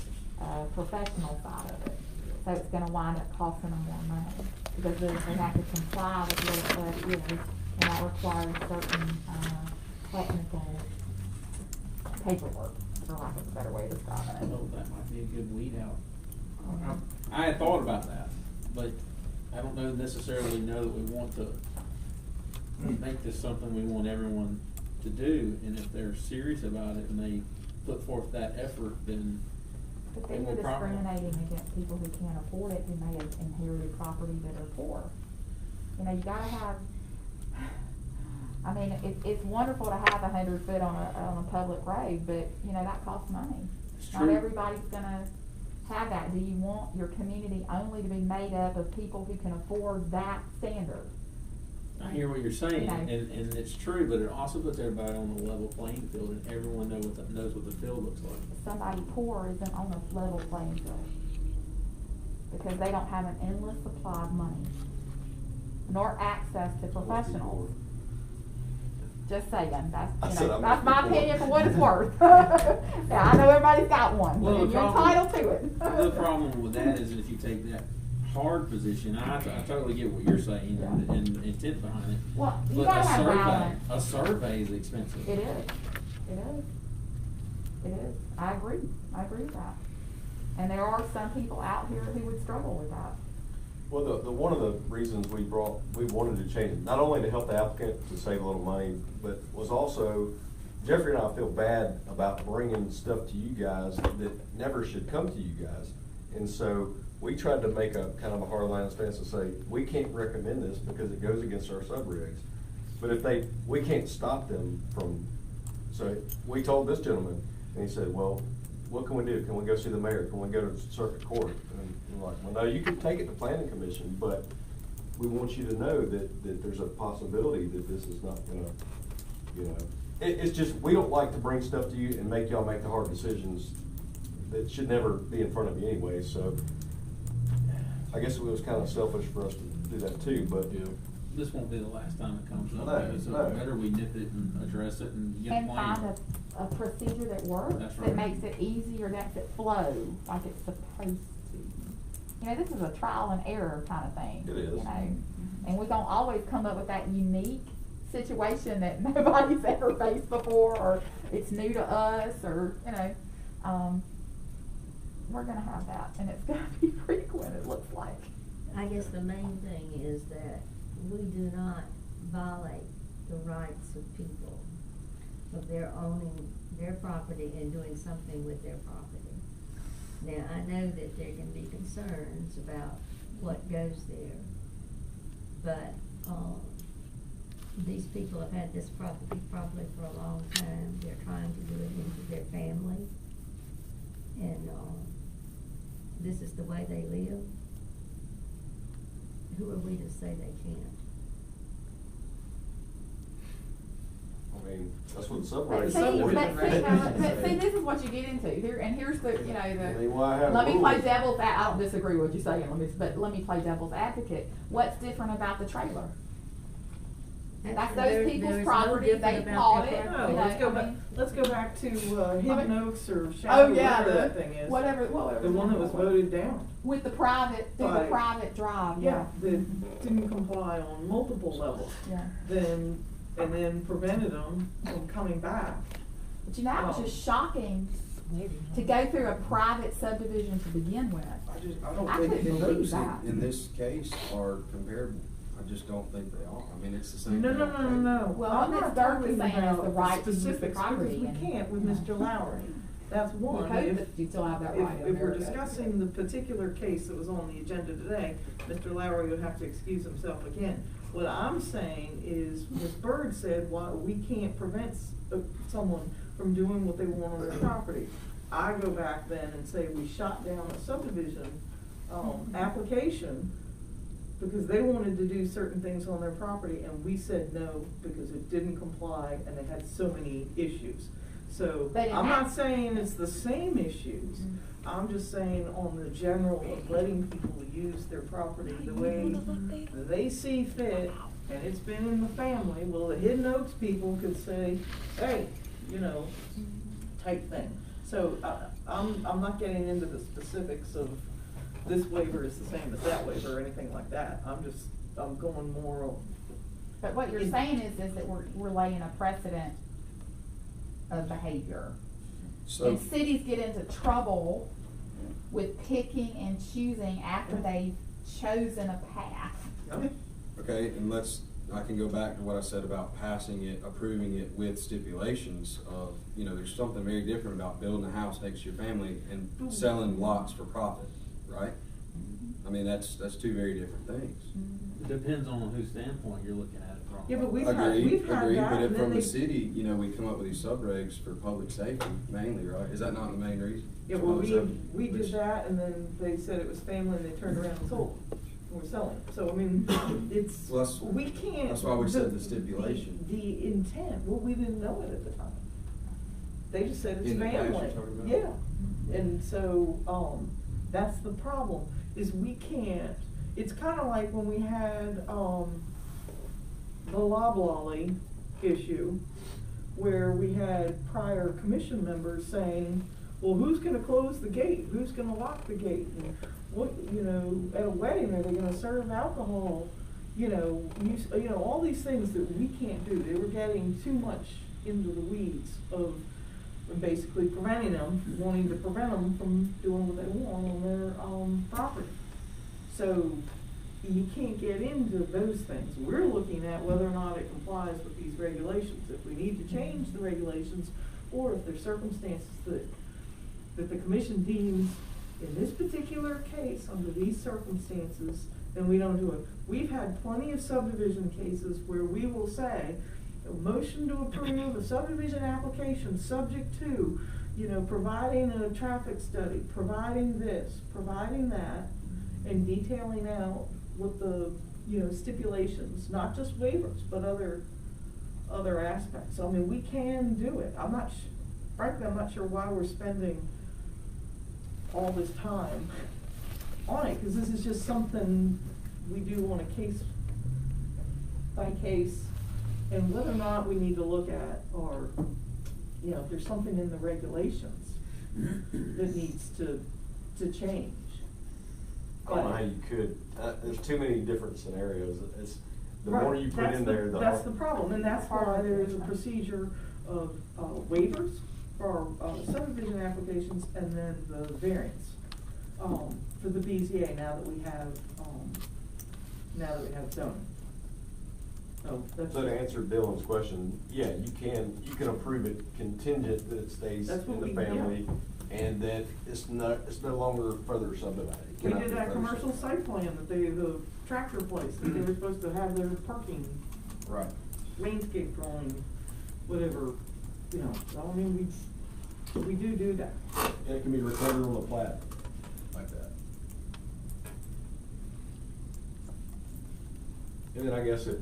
professional side of it. So it's gonna wind up costing them more money because they have to comply with what a PUD is, and that requires certain technical paperwork, for lack of a better way of describing it. Oh, that might be a good weed out. I had thought about that, but I don't necessarily know that we want to make this something we want everyone to do, and if they're serious about it and they put forth that effort, then. But then you're discriminating against people who can't afford it, who may have inherited property that are poor. You gotta have, I mean, it's wonderful to have 100 foot on a public road, but, that costs money. It's Not true. everybody's gonna have that. Do you want your community only to be made up of people who can afford that standard? I hear what you're saying, Okay. and it's true, but it also puts everybody on a level playing field, and everyone knows what the field looks like. Somebody poor isn't on a level playing field because they don't have an endless supply of money nor access to professionals. Just saying, that's my opinion for what it's worth. Yeah, I know everybody's got one, Well, but the you're problem- entitled to it. The problem with that is if you take that hard position, I totally get what you're saying and intent behind it. Well, you But gotta have balance. a survey is expensive. It is. It is. It is. I agree with that. And there are some people out here who would struggle with that. Well, the one of the reasons we wanted to change it, not only to help the applicant to save a little money, but was also, Jeffrey and I feel bad about bringing stuff to you guys that never should come to you guys. And so we tried to make a kind of a hard line stance and say, we can't recommend this because it goes against our subregs. But we can't stop them from, so we told this gentleman, and he said, well, what can we do? Can we go see the mayor? Can we go to circuit court? And we're like, well, no, you can take it to planning commission, but we want you to know that there's a possibility that this is not gonna, it's just, we don't like to bring stuff to you and make y'all make the hard decisions that should never be in front of you anyway, so I guess it was kind of selfish for us to do that too, but. This won't be the last time it comes up, No, so no. better we nip it and address it and get a And plan. find a procedure that works, That's that right. makes it easier, makes it flow like it's supposed to. This is a trial and error kind of thing. It is. And we don't always come up with that unique situation that nobody's ever faced before, or it's new to us, or, we're gonna have that, and it's gonna be frequent, it looks like. I guess the main thing is that we do not violate the rights of people of their owning their property and doing something with their property. Now, I know that there can be concerns about what goes there, but, these people have had this property probably for a long time. They're trying to do it into their family, and, this is the way they live. Who are we to say they can't? I mean, that's what the But subregs. see, this is what you get into here, and here's the, I mean, why have let me play rules? devil's, I don't disagree with what you're saying, but let me play devil's advocate. What's different about the trailer? That's There- those people's there is no property, different they about bought their it, No, you know, let's go I back, mean. let's go back to, Hidden Oaks or Oh, Shadow, yeah, whatever the, that thing is. whatever. The one that was voted down. With the private, through the Right. private drive, Yeah, that didn't comply on multiple levels. Yeah. Then, and then prevented them from coming back. But you know, that was just shocking to go through a private subdivision to begin with. I don't I think couldn't any of believe those that. in this case are comparable. I just don't think they are. I mean, it's the same. No, thing no, on no, paper. no. Well, I'm what not Ms. Burke talking is saying is the about right to use the specifics, property because we and- can't with yeah. Mr. Lowry. That's We one. hope If- that you still have that right If over we're there. discussing the particular case that was on the agenda today, Mr. Lowry would have to excuse himself again. What I'm saying is, Ms. Bird said, well, we can't prevent someone from doing what they want on their property. I go back then and say we shot down a subdivision, application because they wanted to do certain things on their property, and we said no because it didn't comply and they had so many issues. So, But in I'm that- not saying it's the same issues. I'm just saying on the general of letting people use their property the way they see fit, and it's been in the family. Well, the Hidden Oaks people could say, hey, you know, type thing. So, I'm not getting into the specifics of this waiver is the same as that waiver or anything like that. I'm going more. But what you're saying is that we're laying a precedent of behavior. So, And cities get into trouble with picking and choosing after they've chosen a path. okay, and I can go back to what I said about passing it, approving it with stipulations of, you know, there's something very different about building a house next to your family and selling lots for profit, right? I mean, that's two very different things. It depends on whose standpoint you're looking at it from. Yeah, but we've had Agreed, that. but and if then from the they- city, you know, we come up with these subregs for public safety mainly, right? Is that not the main reason? Yeah, For well, public safety? we did that, and then they said it was family, and they turned around and sold, and were selling. So, I mean, it's, Well, that's- we can't. that's why we said the stipulation. The intent, well, we didn't know it at the time. They just said it's In the past, family. you're talking about? Yeah, and so, that's the problem, is we can't, it's kinda like when we had, the loblolly issue, where we had prior commission members saying, well, who's gonna close the gate? Who's gonna lock the gate? And what, you know, at a wedding, are they gonna serve alcohol? You know, all these things that we can't do. They were getting too much into the weeds of basically preventing them, wanting to prevent them from doing what they want on their, property. So, you can't get into those things. We're looking at whether or not it complies with these regulations, if we need to change the regulations, or if there's circumstances that the commission deems, in this particular case, under these circumstances, then we don't do it. We've had plenty of subdivision cases where we will say, a motion to approve a subdivision application subject to, you know, providing a traffic study, providing this, providing that, and detailing out what the, you know, stipulations, not just waivers, but other aspects. So, I mean, we can do it. Frankly, I'm not sure why we're spending all this time on it, because this is just something we do on a case by case, and whether or not we need to look at, or, you know, if there's something in the regulations that needs to change. I don't know how you could, there's too many different scenarios. It's, the more Right, you put that's in there, the That's the problem, and that's why there is a procedure of, waivers for, subdivision applications, and then the variance, for the BZA, now that we have zoning. So that's. So to answer Dylan's question, yeah, you can approve it contingent that it stays That's what in the we- yeah. family, and that it's no longer further subdivided. It We cannot did be that further commercial subdivided. site plan that the tractor place, that they were supposed to have their parking, Right. landscape drawing, whatever, you know, so I mean, we do that. And it can be recorded on the plat, like that. And then I guess if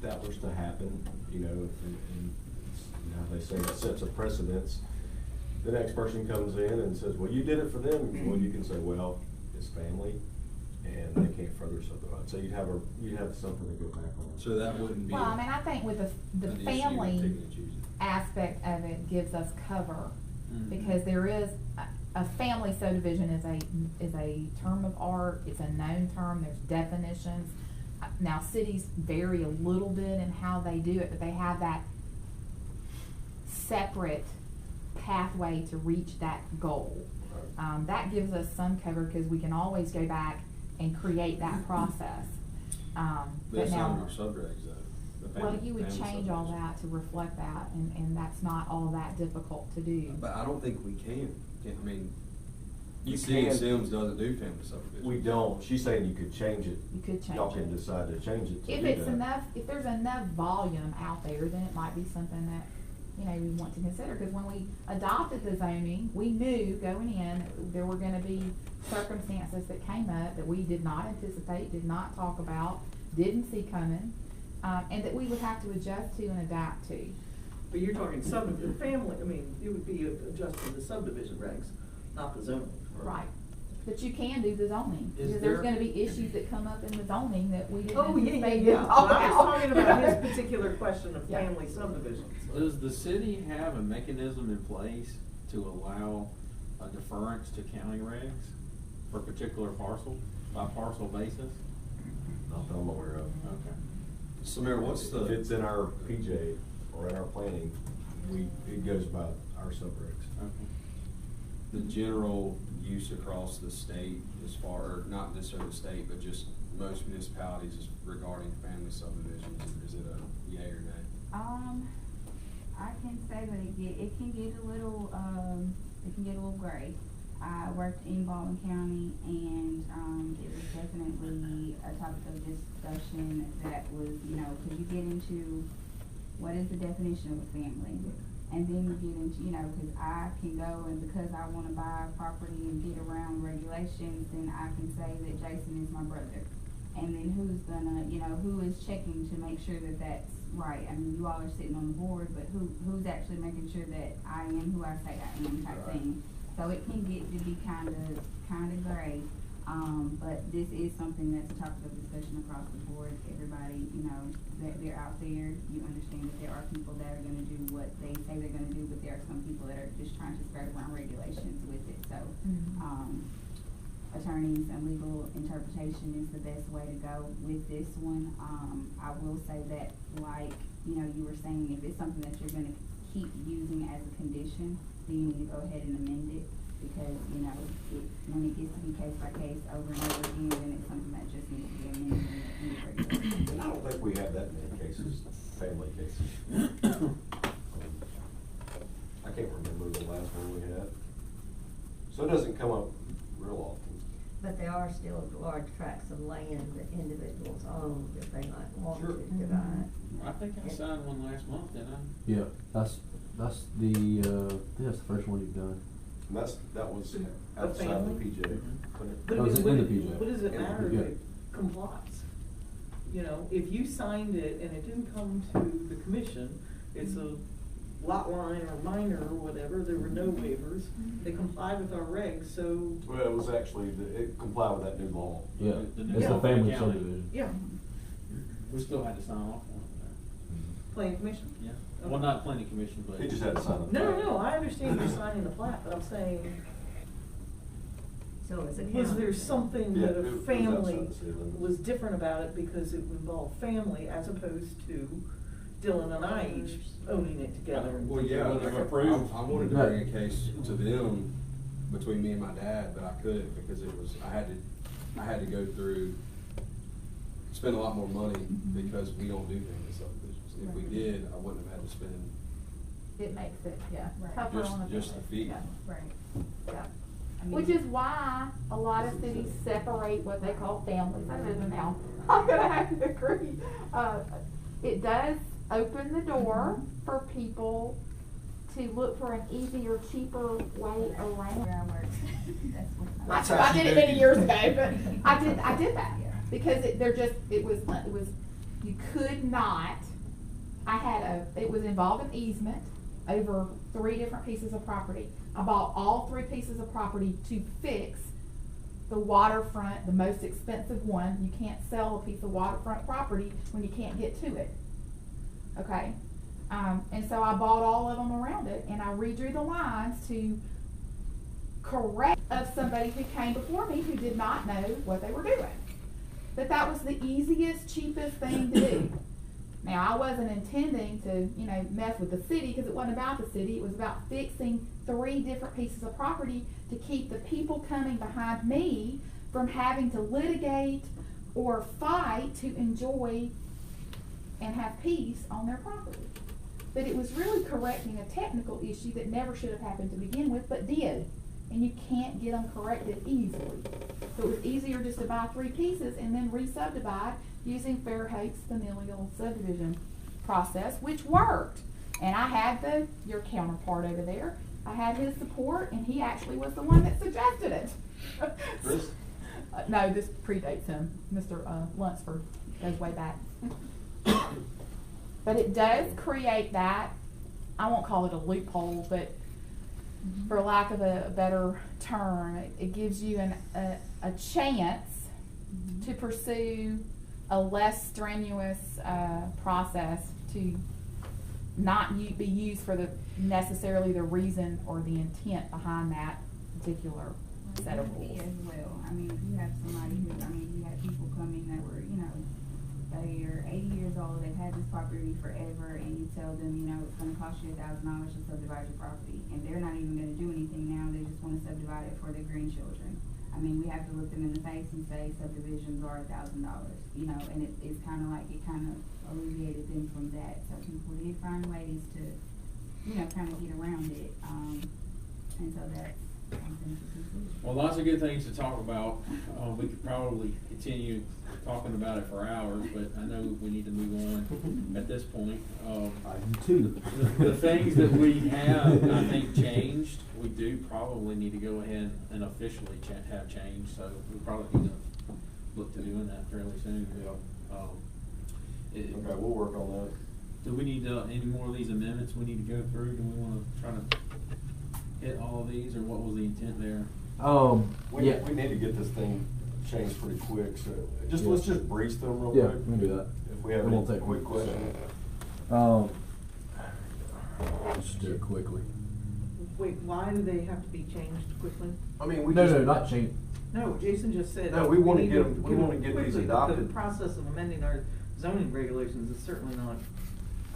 that was to happen, you know, and you know, they say it sets a precedence, the next person comes in and says, well, you did it for them. Well, you can say, well, it's family, and they can't further subdivide. So you'd have something to go back on. So that wouldn't be. Well, I mean, I think with the an issue with family picking and choosing. aspect of it gives us cover, Mhm. because there is, a family subdivision is a term of art, it's a known term, there's definitions. Now, cities vary a little bit in how they do it, but they have that separate pathway to reach that goal. That gives us some cover, because we can always go back and create that process. But But it's not in now, our subregs though. The well, family- you would family change all subdivision. that to reflect that, and that's not all that difficult to do. But I don't think we can. I mean, you You see, can. Semmes doesn't do family subdivision. We don't, she's saying you could change it. You could change Y'all can it. decide to change it to If do it's that. enough, if there's enough volume out there, then it might be something that, you know, we want to consider. Because when we adopted the zoning, we knew going in, there were gonna be circumstances that came up that we did not anticipate, did not talk about, didn't see coming, and that we would have to adjust to and adapt to. But you're talking family, I mean, it would be adjusting the subdivision regs, not the zoning. Right. But you can do the zoning, Is because there's there- gonna be issues that come up in the zoning that we didn't Oh, yeah, anticipate. yeah. didn't talk I was about. talking about his particular question of Yeah. family subdivisions. Does the city have a mechanism in place to allow a deference to county regs for a particular parcel, by parcel basis? Not that I'm aware of. Okay. So Mayor, what's If the, it's in our PJ or in our planning, it goes by our subregs. Okay. the general use across the state as far, or not necessarily the state, but just most municipalities is regarding family subdivisions? Is it a yay or nay? I can say that it can get a little gray. I worked in Baldwin County, and it was definitely a topic of discussion that was, because you get into what is the definition of a family, and then you get into, because I can go and because I want to buy a property and get around regulations, then I can say that Jason is my brother, and then who's gonna, who is checking to make sure that that's right? I mean, you all are sitting on the board, but who's actually making sure that I am who I say I am type thing? So it can get to be kind of gray, but this is something that's a topic of discussion across the board. Everybody, that they're out there. You understand that there are people that are going to do what they say they're going to do, but there are some people that are just trying to skirt around regulations with it. So, attorneys and legal interpretation is the best way to go with this one. I will say that, like, you were saying, if it's something that you're going to keep using as a condition, then you need to go ahead and amend it, because, when it gets to be case by case over and over again, then it's something that just needs to be amended in the regulations. I don't think we have that many cases, family cases. I can't remember the last one we had. So it doesn't come up real often. But there are still large tracts of land that individuals own that they might want Sure. to divide. I think I signed one last month, didn't I? Yeah, that's the, I think that's the first one you've done. And that was A outside the family? PJ. But Oh, is it in the PJ? what does it In the matter if PJ. it complies? If you signed it and it didn't come to the commission, it's a lot line or minor or whatever, there were no waivers, they complied with our regs, so. Well, it was actually, it complied with that new law. Yeah, The it's new the law for family the county. subdivision. Yeah, We still had to sign off on it. planning commission? Yeah. Well, not planning commission, but. He just had to sign up. No, I understand you're signing the plat, but I'm saying, So it's a was county. there something Yeah, that it a was family outside the city limits. was different about it because it involved family as opposed to Dylan and I each owning it together? Well, yeah, Would have I approved. wanted to bring a case to them between me and my dad, but I couldn't because I had to go through, spend a lot more money because we don't do family subdivisions. If we did, I wouldn't have had to spend. It makes it, yeah, Right. tougher on the Just the family. fee. Yeah, Right. yeah. I mean, Which is why a lot of cities separate what they call family subdivision now. I'm gonna have to agree. It does open the door for people to look for an easier, cheaper way around. where I work, that's what That's I how did she it did many it. years ago, but I did that. Yeah. Because it was, you could not, it was involved in easement over 3 different pieces of property. I bought all 3 pieces of property to fix the waterfront, the most expensive one. You can't sell a piece of waterfront property when you can't get to it. Okay? And so I bought all of them around it, and I redrew the lines to correct of somebody who came before me who did not know what they were doing. But that was the easiest, cheapest thing to do. Now, I wasn't intending to, mess with the city, because it wasn't about the city. It was about fixing 3 different pieces of property to keep the people coming behind me from having to litigate or fight to enjoy and have peace on their property. But it was really correcting a technical issue that never should have happened to begin with, but did. And you can't get them corrected easily. So it was easier just to buy 3 pieces and then re-subdivide using Fahrenheit's familial subdivision process, which worked. And I had your counterpart over there, I had his support, and he actually was the one that suggested it. Chris? No, this predates him. Mr. Lunsford goes way back. But it does create that, I won't call it a loophole, but for lack of a better term, it gives you a chance to pursue a less strenuous process to not be used for necessarily the reason or the intent behind that particular set of rules. As well. I mean, if you have somebody who, you had people coming that were, they are 80 years old, they've had this property forever, and you tell them, it's going to cost you $1,000 to subdivide your property, and they're not even going to do anything now, they just want to subdivide it for their grandchildren. We have to look them in the face and say subdivisions are $1,000, and it's kind of like, it kind of alleviated them from that, so people did find ways to, kind of get around it, and so that's something to consider. Well, lots of good things to talk about. We could probably continue talking about it for hours, but I know we need to move on at this point. The things that we have, I think, changed, we do probably need to go ahead and officially have changed, so we probably need to look to doing that fairly soon. Okay, we'll work on that. Do we need any more of these amendments we need to go through? Do we want to try to hit all of these, or what was the intent there? We need to get this thing changed pretty quick, so let's just breeze through them real quick. Yeah, we can do that. If we have It any won't take quick quick questions. Just do it quickly. Wait, why do they have to be changed quickly? No, not change. No, Jason just said. No, we wanna need get 'em- we wanna get these quickly, but adopted. The process of amending our zoning regulations is certainly not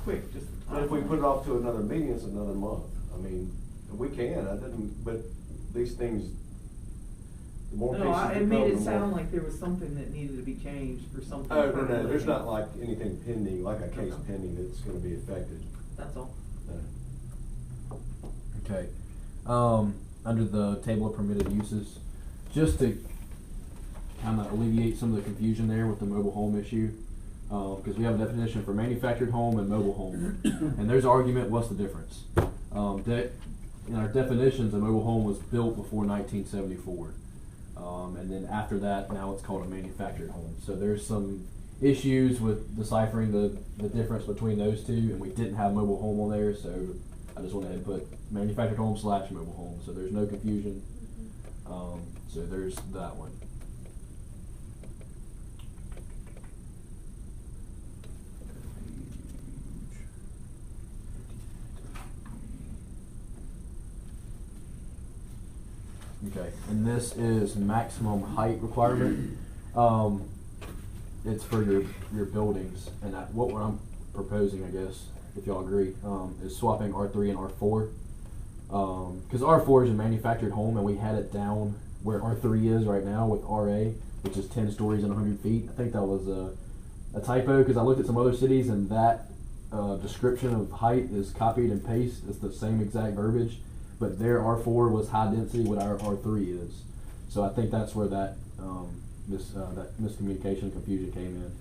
quick, just the time. But if we put it off to another meeting, it's another month. We can, but these things, the more pieces No, that it come, made the it more- sound like there was something that needed to be changed for something. Oh, no, permanently. there's not like anything pending, like a case Okay. pending that's gonna be affected. That's all. No. Okay. Under the table of permitted uses, just to kind of alleviate some of the confusion there with the mobile home issue, because we have a definition for manufactured home and mobile home, and there's argument, what's the difference? In our definitions, a mobile home was built before 1974, and then after that, now it's called a manufactured home. So there's some issues with deciphering the difference between those two, and we didn't have mobile home on there, so I just went ahead and put manufactured home / mobile home, so there's no confusion. So there's that one. Okay, and this is maximum height requirement. It's for your buildings, and what I'm proposing, I guess, if y'all agree, is swapping R3 and R4. Because R4 is a manufactured home, and we had it down where R3 is right now with RA, which is 10 stories and 100 feet. I think that was a typo, because I looked at some other cities, and that description of height is copied and pasted. It's the same exact verbiage, but their R4 was high density, what our R3 is. So I think that's where that that miscommunication, confusion came in.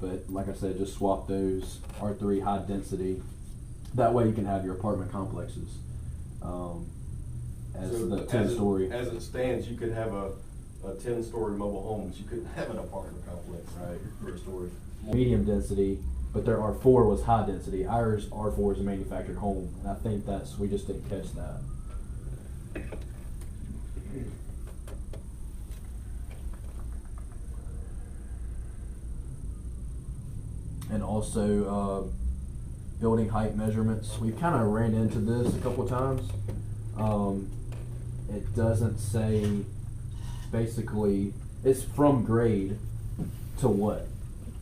But like I said, just swap those R3 high density. That way you can have your apartment complexes as So the 10-story. As it stands, you could have a 10-story mobile home, but you couldn't have an apartment complex. Right. For a story. Medium density, but their R4 was high density. Ours R4 is a manufactured home, and I think we just didn't catch that. and also building height measurements. We've kind of ran into this a couple of times. It doesn't say, basically, it's from grade to what?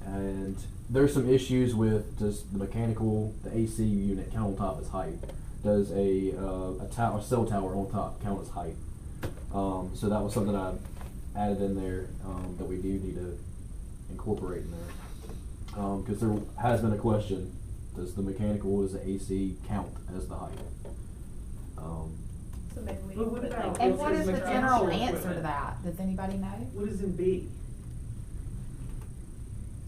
And there's some issues with, does the mechanical, the AC unit count on top as height? Does a cell tower on top count as height? So that was something I added in there that we do need to incorporate in there. Because there has been a question, does the mechanical, does the AC count as the height? So maybe we But can what put about- like. And what This is is the mechanical general equipment. answer to that? Does anybody know? What is in B?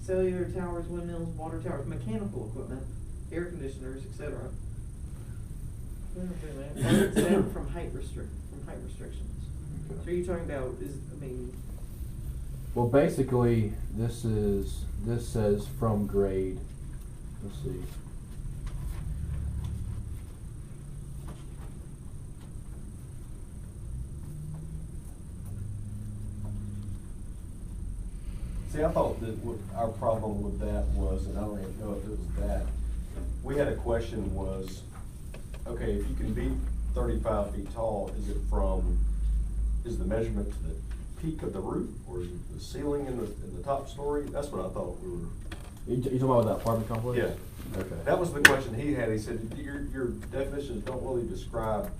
Cellular towers, windmills, water towers, mechanical equipment, air conditioners, etc. Are exempt from height restrictions. So are you talking about Well, basically, this says from grade. Let's see. See, I thought that what our problem with that was, and I don't even know if it was that, we had a question was, okay, if you can be 35 feet tall, is the measurement to the peak of the roof, or is it the ceiling in the top story? That's what I thought we were. You talking about that apartment complex? Yeah. Okay. That was the question he had. He said, your definitions don't really describe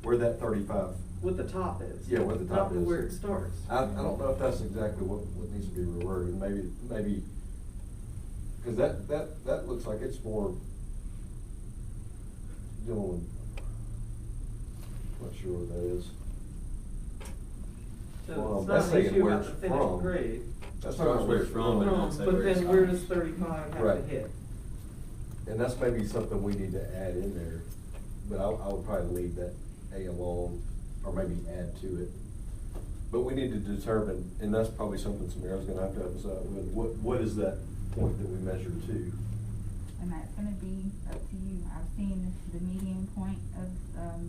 where that 35. what the top is? Yeah, what the top is. Not where it starts. I don't know if that's exactly what needs to be reworded. Maybe, because that looks like it's more dealing with, not sure what that is. So That's it's not an saying issue where about the it's finished from. grade. That's Talking about not where it's from, but it doesn't say But where it's then where from. does 35 have Right. to hit? And that's maybe something we need to add in there, but I would probably leave that A alone, or maybe add to it. But we need to determine, and that's probably something Samara's gonna have to help us out with, what is that point that we measure to? And that's gonna be up to you. I've seen the median point of,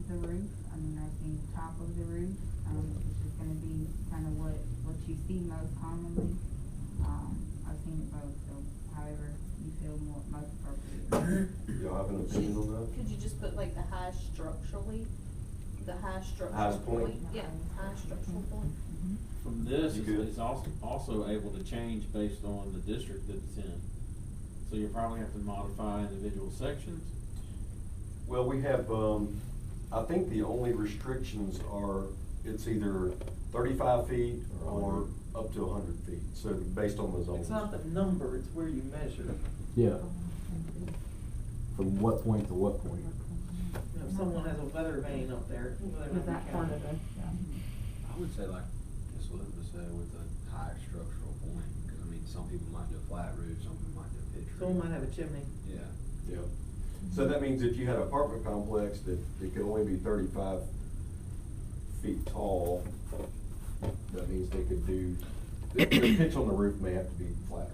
the roof. I mean, I've seen the top of the roof. It's just gonna be kind of what you see most commonly. I've seen it both, so however you feel most appropriate. Y'all have an opinion on that? Could you just put like the highest structural Highest point? point? Yeah, highest structural point. From this, You good? it's also able to change based on the district that it's in. So you'll probably have to modify individual sections. Well, we have, I think the only restrictions are, it's either 35 feet or up to 100 feet, so based on the zones. It's not the number, it's where you measure. Yeah. From what point to what point? You know, if someone has a weather vane up there. Is that part of it? I would say like, just what Elizabeth said, with a high structural point, because I mean, some people might do a flat roof, some people might do a pitch roof. Someone might have a chimney. Yeah. Yeah. So that means if you had an apartment complex that it could only be 35 feet tall, that means they could do, the pitch on the roof may have to be flatter,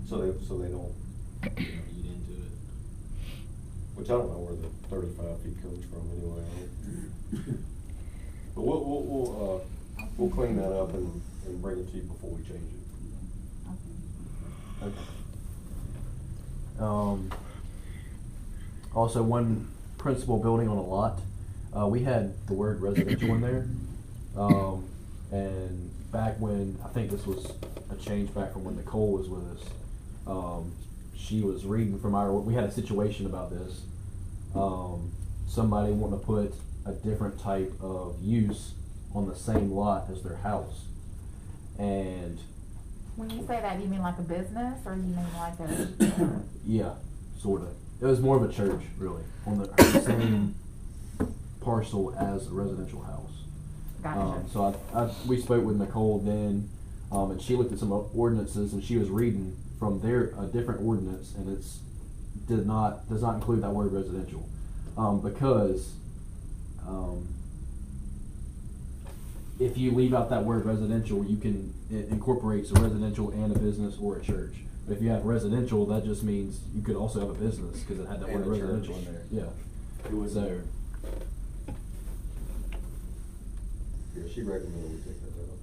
so they don't, Eat into it. which I don't know where the 35 feet comes from anyway. But we'll clean that up and bring it to you before we change it. Okay. Also, one principal building on a lot, we had the word residential in there. And back when, I think this was a change back from when Nicole was with us, she was reading from we had a situation about this. Somebody wanted to put a different type of use on the same lot as their house. And When you say that, do you mean like a business, or you mean like a? yeah, sort of. It was more of a church, really, on the same parcel as a residential house. Gotcha. So we spoke with Nicole then, and she looked at some ordinances, and she was reading from a different ordinance, and does not include that word residential, because if you leave out that word residential, it incorporates a residential and a business or a church. But if you have residential, that just means you could also have a business because it had that And word a residential church. in there. Yeah. It was So- there. Yeah, she recommended we take that out.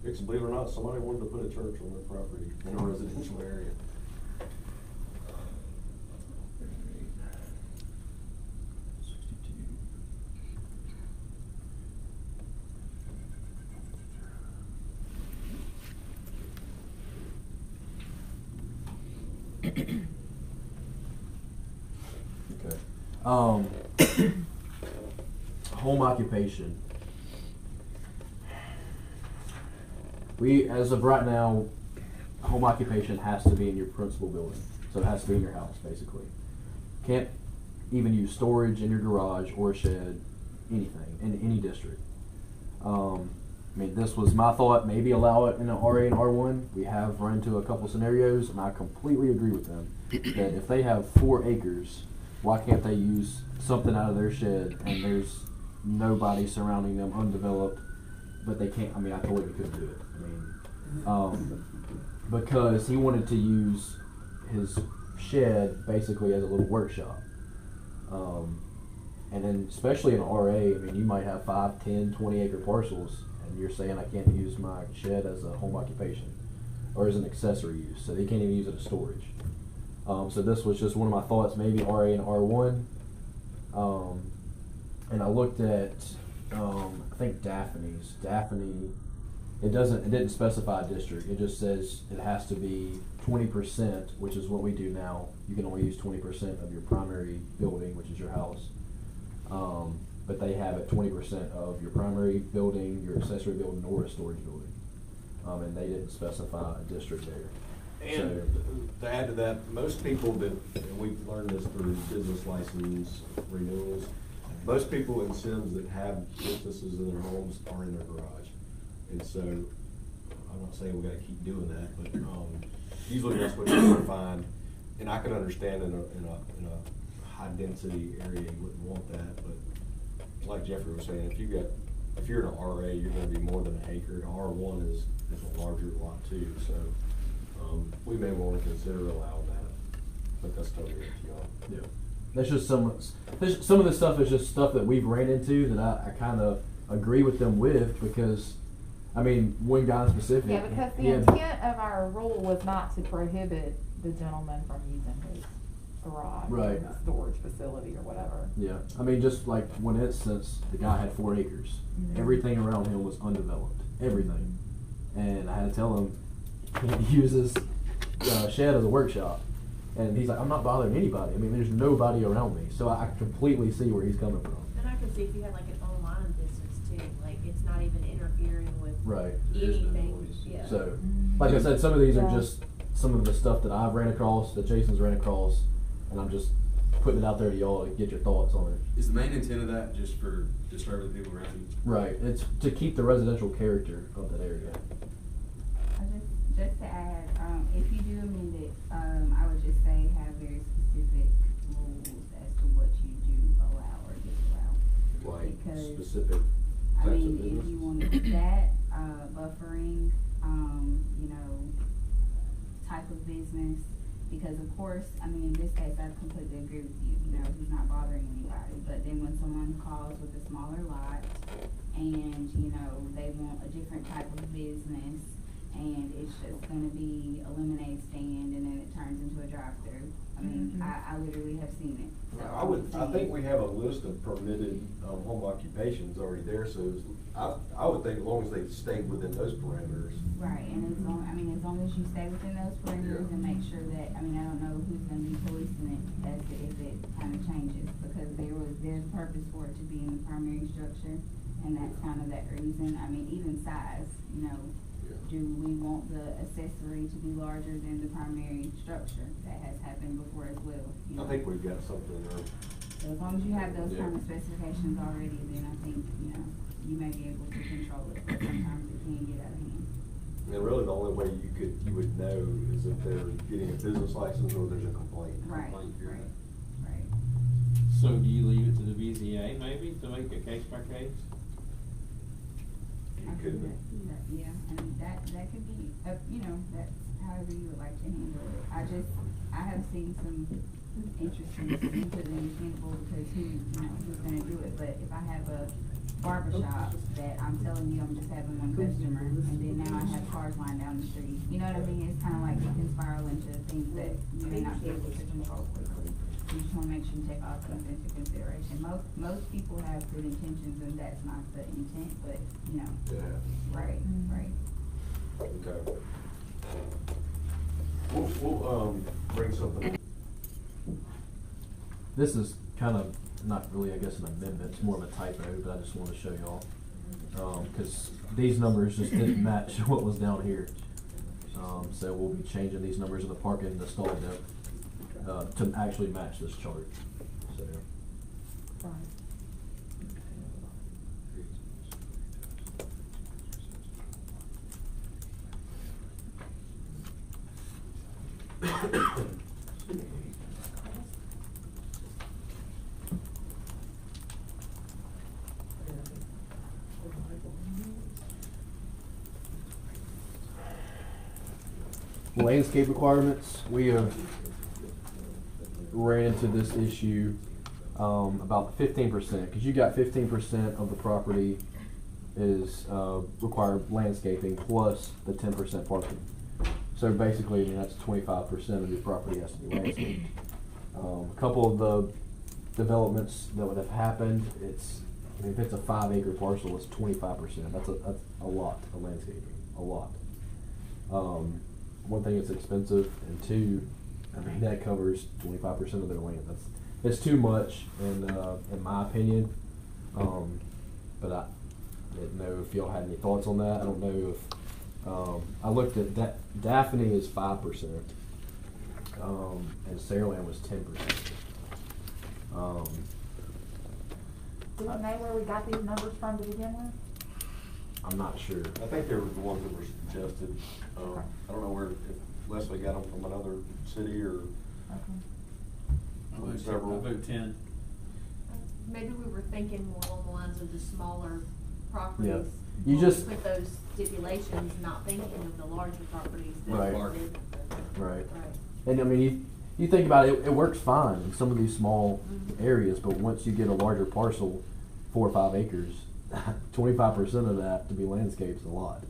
Because believe it or not, somebody wanted to put a church on their property in a residential area. Okay. Home occupation. We, as of right now, home occupation has to be in your principal building. So it has to be in your house, basically. Can't even use storage in your garage or a shed, anything, in any district. I mean, this was my thought, maybe allow it in an RA and R1. We have run into a couple scenarios, and I completely agree with them, that if they have 4 acres, why can't they use something out of their shed and there's nobody surrounding them, undeveloped, but they can't, I mean, I told him he couldn't do it. I mean, because he wanted to use his shed basically as a little workshop. And then especially in RA, I mean, you might have 5, 10, 20 acre parcels, and you're saying I can't use my shed as a home occupation or as an accessory use, so they can't even use it as storage. So this was just one of my thoughts, maybe RA and R1. And I looked at, I think Daphne's. Daphne, it didn't specify a district. It just says it has to be 20%, which is what we do now. You can only use 20% of your primary building, which is your house. But they have it 20% of your primary building, your accessory building, or a storage building. And they didn't specify a district there. And to add to that, most people that, and we've learned this through business license renewals, most people in Semmes that have businesses in their homes are in their garage. And so, I'm not saying we gotta keep doing that, but, usually that's what you're gonna find. And I can understand in a high density area, you wouldn't want that, but like Jeffrey was saying, if you're in an RA, you're gonna be more than an acre. An R1 is a larger lot too, so, we may wanna consider allowing that, but that's totally up to y'all. Yeah. That's just some of the stuff is just stuff that we've ran into that I kind of agree with them with, because, I mean, one guy in specific. Yeah, because the intent of our rule was not to prohibit the gentleman from using his garage or Right. his storage facility or whatever. Yeah, I mean, just like one instance, the guy had 4 acres. Mhm. Everything around him was undeveloped. Everything. And I had to tell him he can't use his shed as a workshop. And he's like, I'm not bothering anybody. I mean, there's nobody around me. So I completely see where he's coming from. And I can see if you had like an online business too, like it's not even interfering with Right. anything, yeah. So, like I said, some of these are Yeah. just some of the stuff that I've ran across, that Jason's ran across, and I'm just putting it out there to y'all to get your thoughts on it. Is the main intent of that just for disturbing the people around you? Right. It's to keep the residential character of that area. Just to add, if you do amend it, I would just say have very specific rules as to what you do allow or disallow. Like Because, specific I types of mean, business. if you want to do that, buffering, you know, type of business, because of course, I mean, in this case, I completely agree with you, you know, he's not bothering anybody, but then when someone calls with a smaller lot and, you know, they want a different type of business, and it's just gonna be a lemonade stand, and then it turns into a drive-through. I mean, I literally have seen it. So I think we have a list of permitted, home occupations already there, so I would think as long as they stay within those parameters. Right, and as long as you stay within those parameters and make sure that, I mean, I don't know who's gonna be policing it as to if it kind of changes, because there's a purpose for it to be in the primary structure, and that's kind of that reason. I mean, even size, you know. Do we want the accessory to be larger than the primary structure? That has happened before as well. You know? I think we've got something there. So as long as you have those kind of specifications already, then I think, you know, you may be able to control it, but sometimes it can get out of hand. And really the only way you would know is if they're getting a business license or there's a complaint. Right, Complaint period. right. So do you leave it to the BZA maybe to make a case by case? You could. Yeah, and that could be, you know, that's however you would like to handle it. I have seen some interesting, you put it in the example because who's gonna do it, but if I have a barbershop that I'm telling you I'm just having one customer, and then now I have cars lined down the street. You know what I mean? It's kinda like it can spiral into things that you may not be able to control quickly. You just wanna make sure you take all things into consideration. Most people have good intentions, and that's not the intent, but, you know. Yeah. Right, right. Okay. We'll bring something. This is kind of not really, I guess, an amendment, it's more of a typo, but I just want to show y'all. Cause these numbers just didn't match what was down here. So we'll be changing these numbers in the parking and the stall depth, to actually match this chart, so. Landscape requirements, we have ran into this issue about 15%, because you got 15% of the property is required landscaping plus the 10% parking. So basically, I mean, that's 25% of your property has to be landscaped. A couple of the developments that would have happened, I mean, if it's a 5-acre parcel, it's 25%. That's a lot of landscaping, a lot. One thing, it's expensive, and two, I mean, that covers 25% of their land. It's too much, in my opinion. But I didn't know if y'all had any thoughts on that. I don't know if I looked at Daphne is 5%, and Saraland was 10%. Do we know where we got these numbers from to begin with? I'm not sure. I think they were the ones that were suggested. I don't know where, if Leslie got them from another city or Okay. several. I vote 10. Maybe we were thinking more along the lines of the smaller properties. You When we just- put those stipulations, not thinking of the larger properties that Right. wanted. Right. Right. And I mean, you think about it, it works fine in some of these small areas, but once you get a larger parcel, 4 or 5 acres, 25% of that to be landscaped is a lot.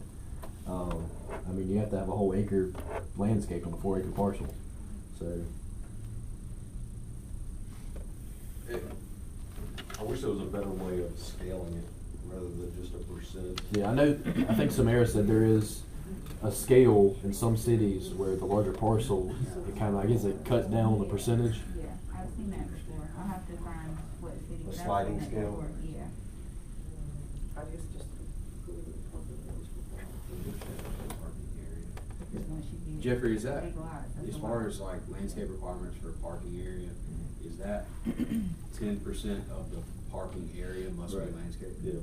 I mean, you have to have a whole acre landscaped on a 4-acre parcel, so. I wish there was a better way of scaling it rather than just a percentage. Yeah, I think Samara said there is a scale in some cities where the larger parcel, it kind of, I guess it cuts down on the percentage. Yeah, I've seen that before. I'll have to find what city. A but I've sliding seen that scale? before, yeah. Because once you get Jeffrey, is that, big lots, that's as a far lot. as like landscape requirements for parking area, is that 10% of the parking area must be Right. landscaped? Yeah.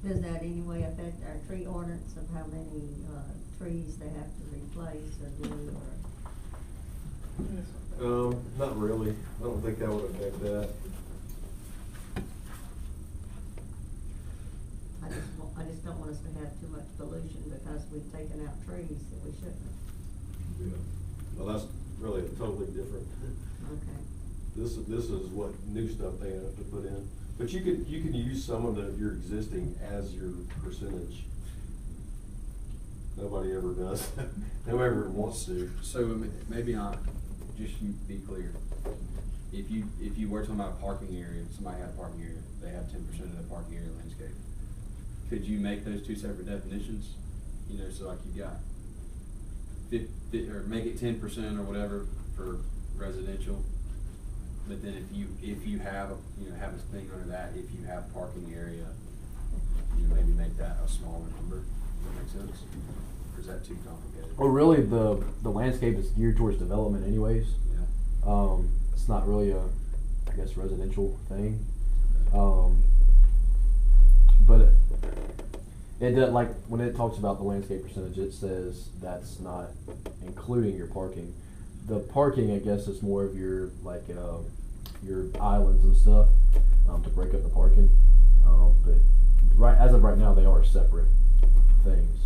Does that anyway affect our tree ordinance of how many, trees they have to replace or do, or? Not really. I don't think that would affect that. I just don't want us to have too much pollution because we've taken out trees that we shouldn't. Yeah. Well, that's really totally different. Okay. This is what new stuff they have to put in. But you can use some of your existing as your percentage. Nobody ever does. Whoever wants to. So maybe just you be clear. If you were talking about a parking area, somebody had a parking area, they have 10% of the parking area landscape. Could you make those two separate definitions? You know, so like you got 50, or make it 10% or whatever for residential. But then if you have have a thing under that, if you have parking area, you know, maybe make that a smaller number. Does that make sense? Or is that too complicated? Well, really, the landscape is geared towards development anyways. Yeah. It's not really a, I guess, residential thing. But it does, like, when it talks about the landscape percentage, it says that's not including your parking. The parking, I guess, is more of your, like, your islands and stuff, to break up the parking. But as of right now, they are separate things.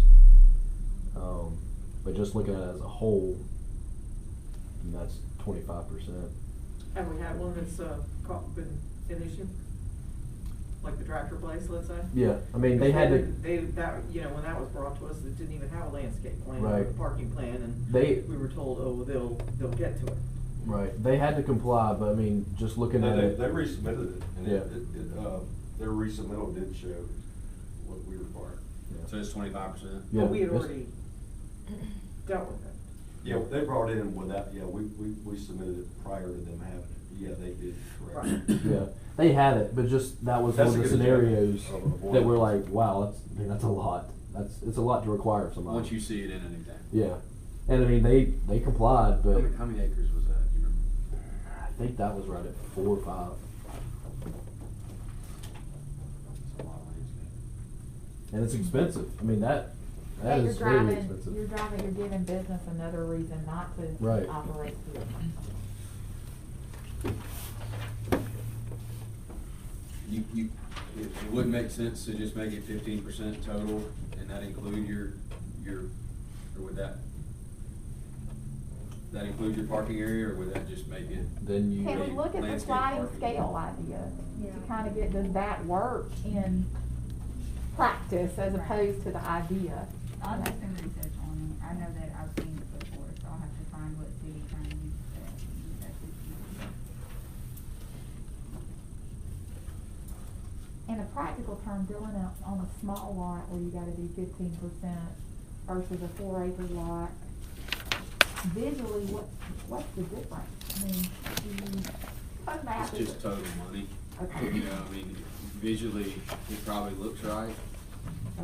But just looking at it as a whole, that's 25%. And we have one that's, been an issue? Like the tractor place, let's say? Yeah, I mean, they had to, that, you know, when that was brought to us, it didn't even have a landscape plan or a Right. parking plan, and we were told, oh, they'll get to it. right, they had to comply, but I mean, just looking at it. They resubmitted it, and Yeah. their resubmittal did show what we required. So it's 25%? Yeah, But we had it's- already dealt with it. Yeah, they brought it in without, we submitted it prior to them having it. Yeah, they did, correct. Yeah, they had it, but just, that was That's one a of the good scenarios example of that we're avoidance. like, wow, that's a lot. It's a lot to require of somebody. Once you see it in anything. Yeah, and I mean, they complied, but How many acres was that, do you remember? I think that was right at 4 or 5. That's a lot of landscape. And it's expensive. I mean, that Yeah, is very expensive. You're giving business another reason not to Right. operate here. It wouldn't make sense to just make it 15% total, and that include your, or would that include your parking area, or would that just make it? Then you. Can we look at the Landscape sliding parking. scale idea Yeah. to kind of get, does that work in practice as opposed to the idea? I'll do some research on it. I know that I've seen it before, so I'll have to find what city kind of uses that system. In a practical term, doing it on a small lot where you gotta do 15% versus a 4-acre lot, visually, what's the difference? I mean, math It's just total money. Okay. You know, I mean, visually, it probably looks right,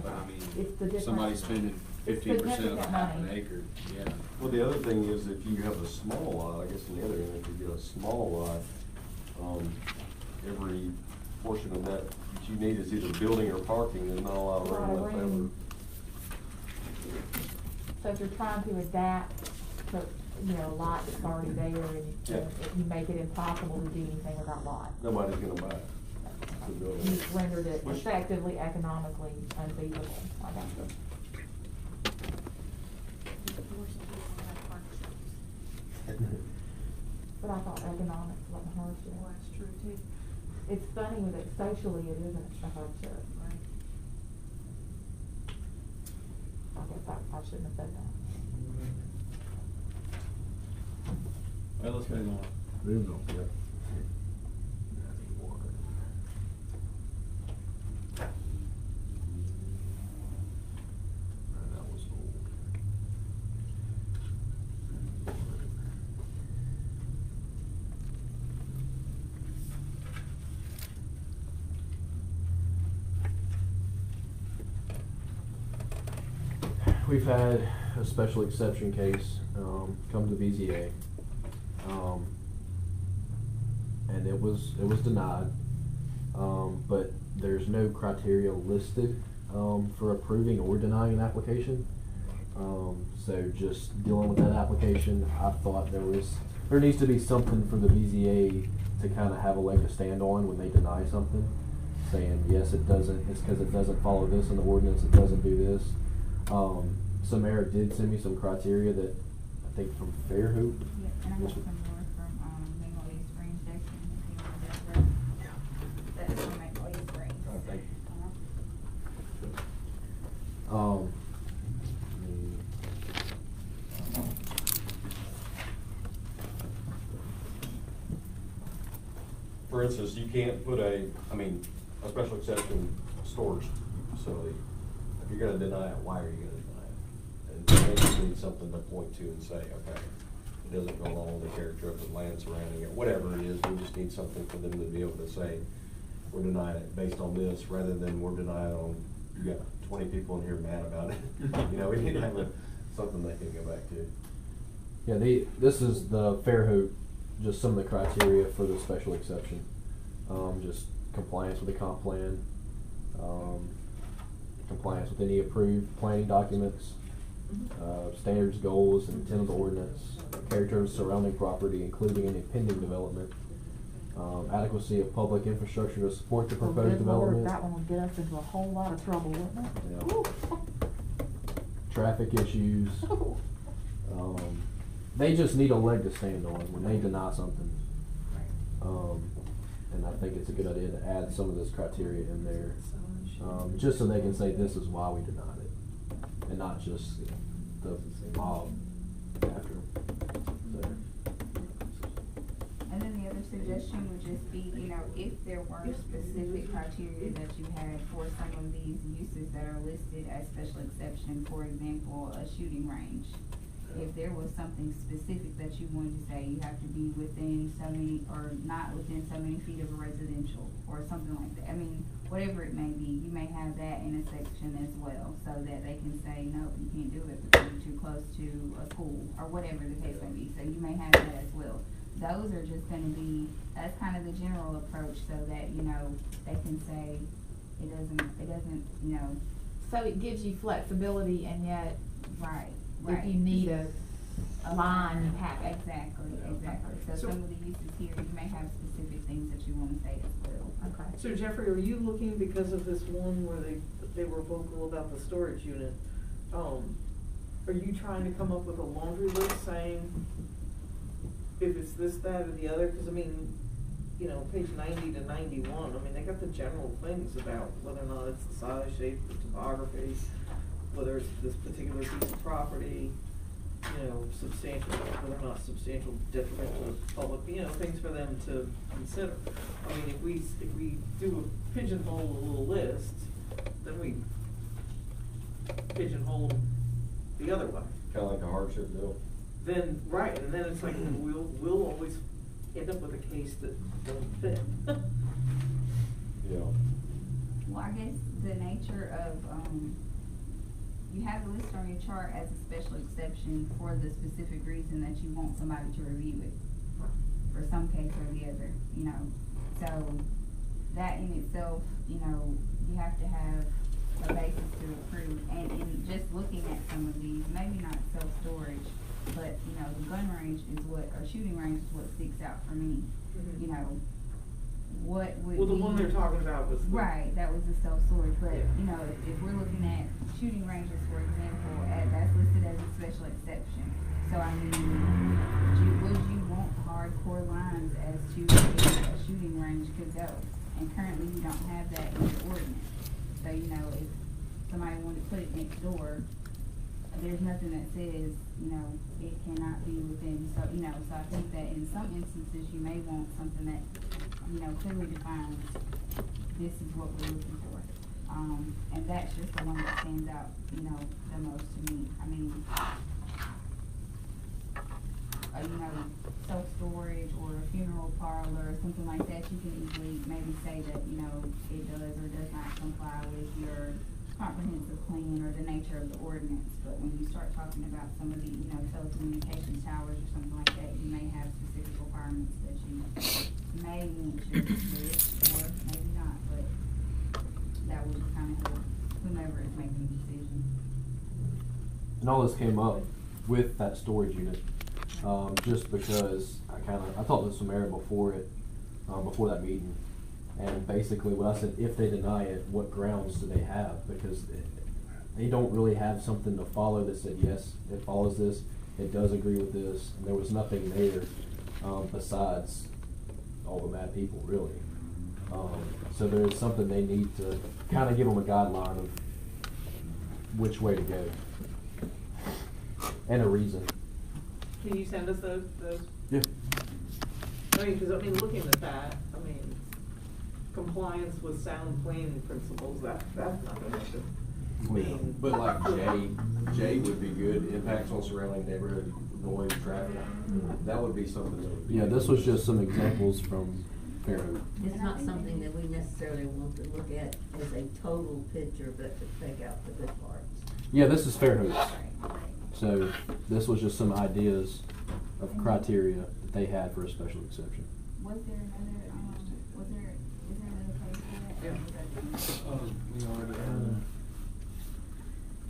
but I It's the mean, difference. somebody's spending 15% of Significant half an money. acre, yeah. Well, the other thing is if you have a small lot, I guess on the other end, if you get a small lot, every portion of that you need is either building or parking, there's not a lot of Lot of room left over. room. So if you're trying to adapt to, you know, a lot that's already there and Yeah. you make it impossible to do anything with that lot. Nobody's gonna buy it. to build it. You've rendered it Which- effectively economically unfeasible. I got you. But I thought economics wasn't hardship. Well, that's true too. It's funny with it, socially it isn't a hardship. Right. I guess I shouldn't have said that. Well, let's move on. Moving on, yeah. That was old. We've had a special exception case, come to BZA. And it was denied. But there's no criteria listed, for approving or denying an application. So just dealing with that application, I thought there needs to be something for the BZA to kind of have a leg to stand on when they deny something. Saying, yes, it's because it doesn't follow this in the ordinance, it doesn't do this. Samara did send me some criteria that, I think from Fairhope. Yeah, and I have some more from, Magnolia Springs section, if you want to that's from Magnolia Springs. Thank Uh-huh. For instance, you can't put a special exception storage facility. If you're gonna deny it, why are you gonna deny it? And then you need something to point to and say, okay, it doesn't go along with the character of the land surrounding it, whatever it is, we just need something for them to be able to say, we're denying it based on this, rather than we're denying on, you got 20 people in here mad about it. You know, we need to have something they can go back to. Yeah, this is the Fairhope, just some of the criteria for the special exception. Just compliance with the comp plan, compliance with any approved planning documents, standards, goals, and intent of the ordinance, character of surrounding property, including any pending development, adequacy of public infrastructure to support the Well, proposed good Lord, development. that one would get us into a whole lot of trouble, wouldn't it? Yeah. Woo. Traffic issues. They just need a leg to stand on when they deny something. And I think it's a good idea to add some of this criteria in there, just so they can say this is why we denied it, and not just the mob after. So. And then the other suggestion would just be, you know, if there were specific criteria that you had for some of these uses that are listed as special exception, for example, a shooting range. If there was something specific that you wanted to say, you have to be within so many, or not within so many feet of a residential, or something like that. I mean, whatever it may be, you may have that in a section as well, so that they can say, no, you can't do it because you're too close to a school, or whatever the case may be. So you may have that as well. Those are just gonna be, that's kind of the general approach, so that, you know, they can say, it doesn't, you know. So it gives you flexibility, and yet, Right. if you need a line, you have it. Exactly. So So- some of the uses here, you may have specific things that you wanna say as well. Okay. So Jeffrey, are you looking because of this one where they were vocal about the storage unit? Are you trying to come up with a laundry list saying if it's this, that, or the other? Cause I mean, you know, page 90 to 91, I mean, they got the general things about whether or not it's the size, shape, the topography, whether it's this particular piece of property, you know, substantial, whether or not substantial detriment to the public, you know, things for them to consider. I mean, if we do a pigeonhole a little list, then we pigeonhole the other way. Kinda like a hardship bill. Then, right, and then it's like, we'll always end up with a case that doesn't fit. Yeah. Well, I guess the nature of, you have a list on your chart as a special exception for the specific reason that you want somebody to review it for some case or the other, you know. So that in itself, you know, you have to have a basis to approve. And in just looking at some of these, maybe not self-storage, but, you know, the gun range is what, or shooting range is what sticks out for me. You know, what would Well, the one they're talking about was. Right, that was the self-storage, but, Yeah. you know, if we're looking at shooting ranges, for example, that's listed as a special exception. So, I mean, would you want hardcore lines as to where a shooting range could go? And currently, we don't have that in the ordinance. So, you know, if somebody wanted to put it next door, there's nothing that says, you know, it cannot be within, so, you know, so I think that in some instances, you may want something that, you know, clearly defines, this is what we're looking for. And that's just the one that stands out, you know, the most to me. I mean, you know, self-storage or a funeral parlor or something like that, you can easily maybe say that, you know, it does or does not comply with your comprehensive plan or the nature of the ordinance. But when you start talking about some of the, you know, telecommunication towers or something like that, you may have specific requirements that you may want to list or maybe not, but that would kind of help whomever is making the decision. And all this came up with that storage unit, just because I talked to Samara before that meeting, and basically what I said, if they deny it, what grounds do they have? Because they don't really have something to follow that said, yes, it follows this, it does agree with this, and there was nothing there, besides all the mad people, really. So there is something they need to kind of give them a guideline of which way to go. And a reason. Can you send us those? Yeah. I mean, cause I mean, looking at that, I mean, compliance with sound planning principles, that's not gonna happen. I mean, But like J would be good, impacts on surrounding neighborhood, noise, traffic, that would be something that would be. Yeah, this was just some examples from Fairhope. It's not something that we necessarily want to look at as a total picture, but to take out the good parts. Yeah, this is Fairhope. So this was just some ideas of criteria that they had for a special exception. Was there another, is there another place for that?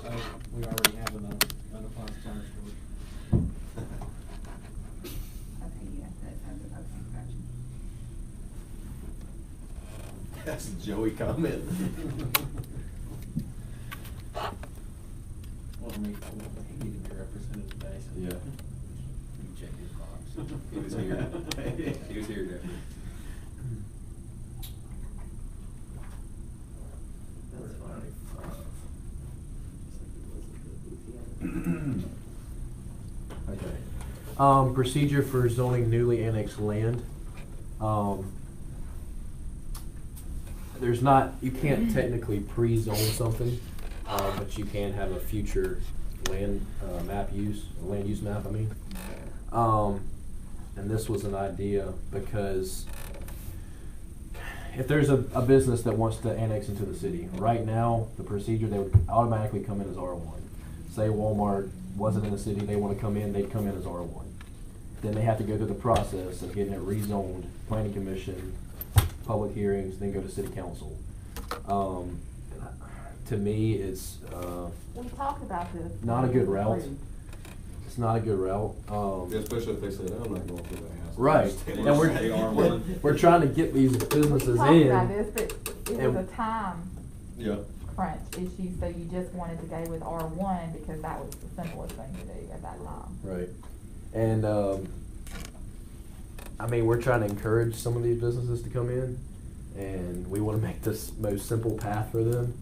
Yeah. We already have enough unapplied tire storage. Okay, yeah, that's, okay, gotcha. That's a Joey comment. Well, I mean, he didn't get represented today, so. Yeah. We check his box. He was here. He was here definitely. That's fine. Okay. Procedure for zoning newly annexed land. There's not, you can't technically pre-zone something, but you can have a future land, land use map, I mean. And this was an idea because if there's a business that wants to annex into the city, right now, the procedure, they would automatically come in as R1. Say Walmart wasn't in the city, they want to come in, they'd come in as R1. Then they have to go through the process of getting it rezoned, planning commission, public hearings, then go to city council. To me, it's We talked about this. not a good route. It's not a good route. Yeah, especially if they say, no, I'm not going through that house. Right, They and want to stay R1. we're trying to get these businesses We talked about in. this, but it and- was a time Yeah. crunch issue, so you just wanted to go with R1 because that was the simplest thing to do at that time. Right, and I mean, we're trying to encourage some of these businesses to come in, and we want to make this most simple path for them.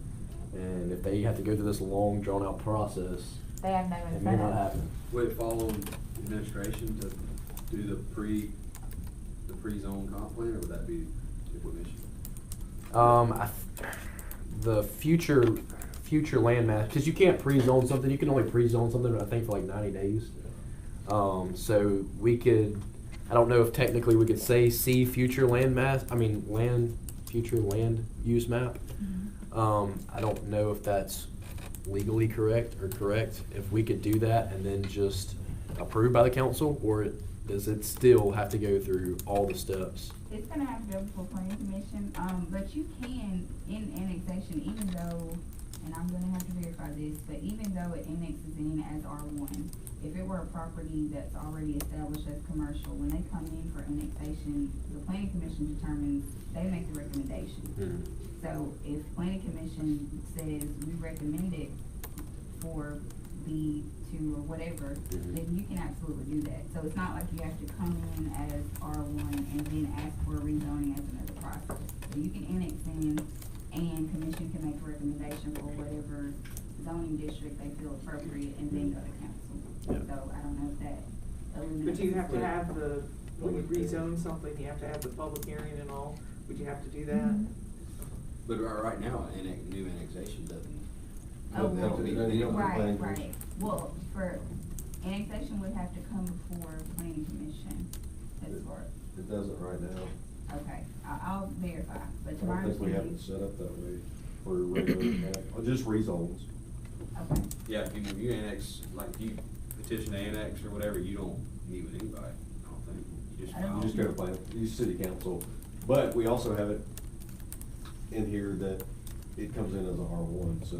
And if they have to go through this long, drawn-out process, They have no it may not incentive. happen. Would it fall on administration to do the pre-zone comp plan, or would that be the commission? The future land mass, because you can't pre-zone something, you can only pre-zone something, I think, for like 90 days. So we could, I don't know if technically we could say see future land mass, future land use map. I don't know if that's legally correct, if we could do that and then just approved by the council, or does it still have to go through all the steps? It's gonna have to go before planning commission, but you can, in annexation, even though, and I'm gonna have to verify this, but even though it annexes in as R1, if it were a property that's already established as commercial, when they come in for annexation, the planning commission determines, they make the recommendation. So if planning commission says we recommend it for B2 or whatever, then you can absolutely do that. So it's not like you have to come in as R1 and then ask for a rezoning as another process. So you can annex in and commission can make a recommendation for whatever zoning district they feel appropriate and then go to council. So I don't know if that eliminates. But do you have to have when you rezone something, you have to have the public hearing and all? Would you have to do that? But right now, new annexation doesn't. Oh, they don't need anyone. right. Well, for annexation would have to come before planning commission as far. It doesn't right now. Okay, I'll verify, but I to my don't think we have understanding. it set up that way for regular, or just rezones. Okay, Yeah, if you annex, like if you petition to annex or whatever, you don't meet with anybody, I don't think. You just I don't file. You just go to plan, use city council, but we also have it in here that it comes in as a R1, so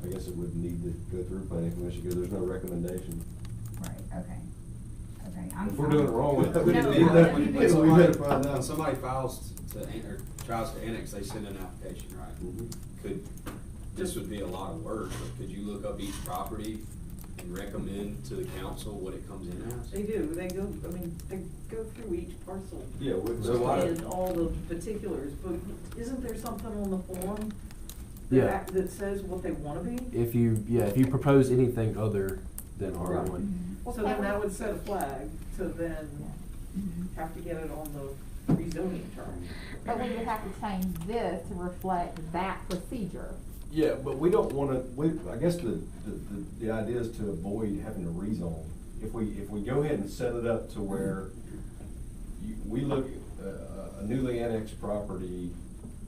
I guess it would need to go through planning commission, because there's no recommendation. right, okay. Okay, I'm. If we're doing it wrong, we No, we no, better find When out. somebody files or tries to annex, they send an application, right? Mhm. This would be a lot of work, but could you look up each property and recommend to the council what it comes in as? They do, they go through each parcel. Yeah, So why- And all the particulars, but isn't there something on the form? Yeah. That says what they wanna be? If you propose anything other than R1. So then that would set a flag to then have to get it on the rezoning term. But we would have to change this to reflect that procedure. Yeah, but we don't wanna, I guess the idea is to avoid having to rezone. If we go ahead and set it up to where we look, a newly annexed property,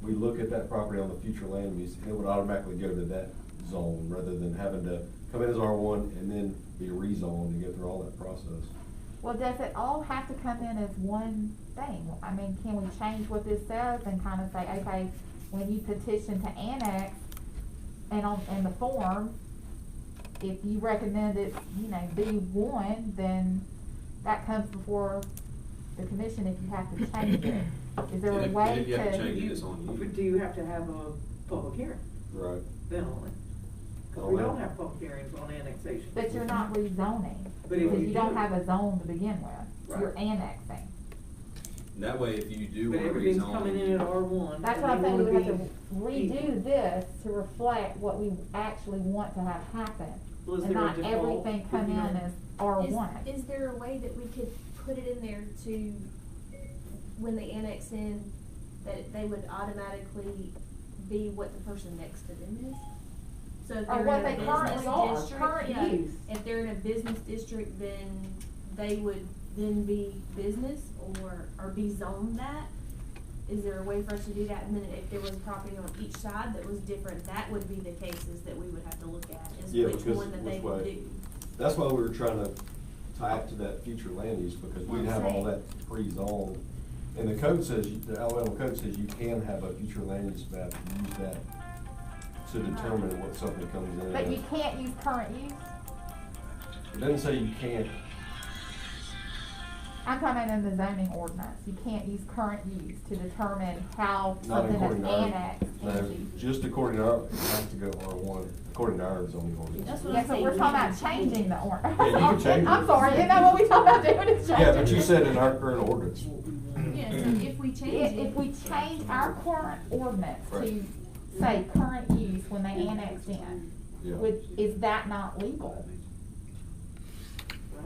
we look at that property on the future land use, it would automatically go to that zone, rather than having to come in as R1 and then be rezoned and go through all that process. Well, does it all have to come in as one thing? I mean, can we change what this says and kind of say, okay, when you petition to annex, and in the form, if you recommend it, B1, then that comes before the commission if you have to change it. Is there a And way if you have to to? change it, it's on you. But do you have to have a public hearing Right. then only? Cause we don't have public hearings on annexation. But you're not rezoning, But if because you you don't do- have a zone to begin with, you're Right. annexing. That way, if you do But wanna everything's rezone. coming in at R1. That's and what I'm they saying, we would wanna have to be redo equal. this to reflect what we actually want to have happen. Well, is And there a not default everything come if in you don't- as R1. Is there a way that we could put it in there to, when they annex in, that they would automatically be what the person next to them is? So if Or they're what in a they currently business are, district, current yeah, use. if they're in a business district, then they would then be business or be zoned that? Is there a way for us to do that? And then if there was property on each side that was different, that would be the cases that we would have to look at, is Yeah, which because one that they which would way? do. That's why we were trying to tie it to that future land use, because we'd have all that pre-zoned. And the code says, the Alabama code says you can have a future land use map, and use that to determine what something comes in. But you can't use current use? It doesn't say you can't. I'm talking about in the zoning ordinance, you can't use current use to determine how Not something according that's to our, annexed no, into. just according to our, it has to go R1, according to our zoning ordinance. That's what Yeah, I'm so saying. we're talking about changing the ordinance. Yeah, you can change it. I'm sorry, isn't that what we talking about doing, is changing? Yeah, but you said in our current ordinance. Yeah, so if we change it. If we change our current ordinance to Right. say current use when they annex in, Yeah. is that not legal?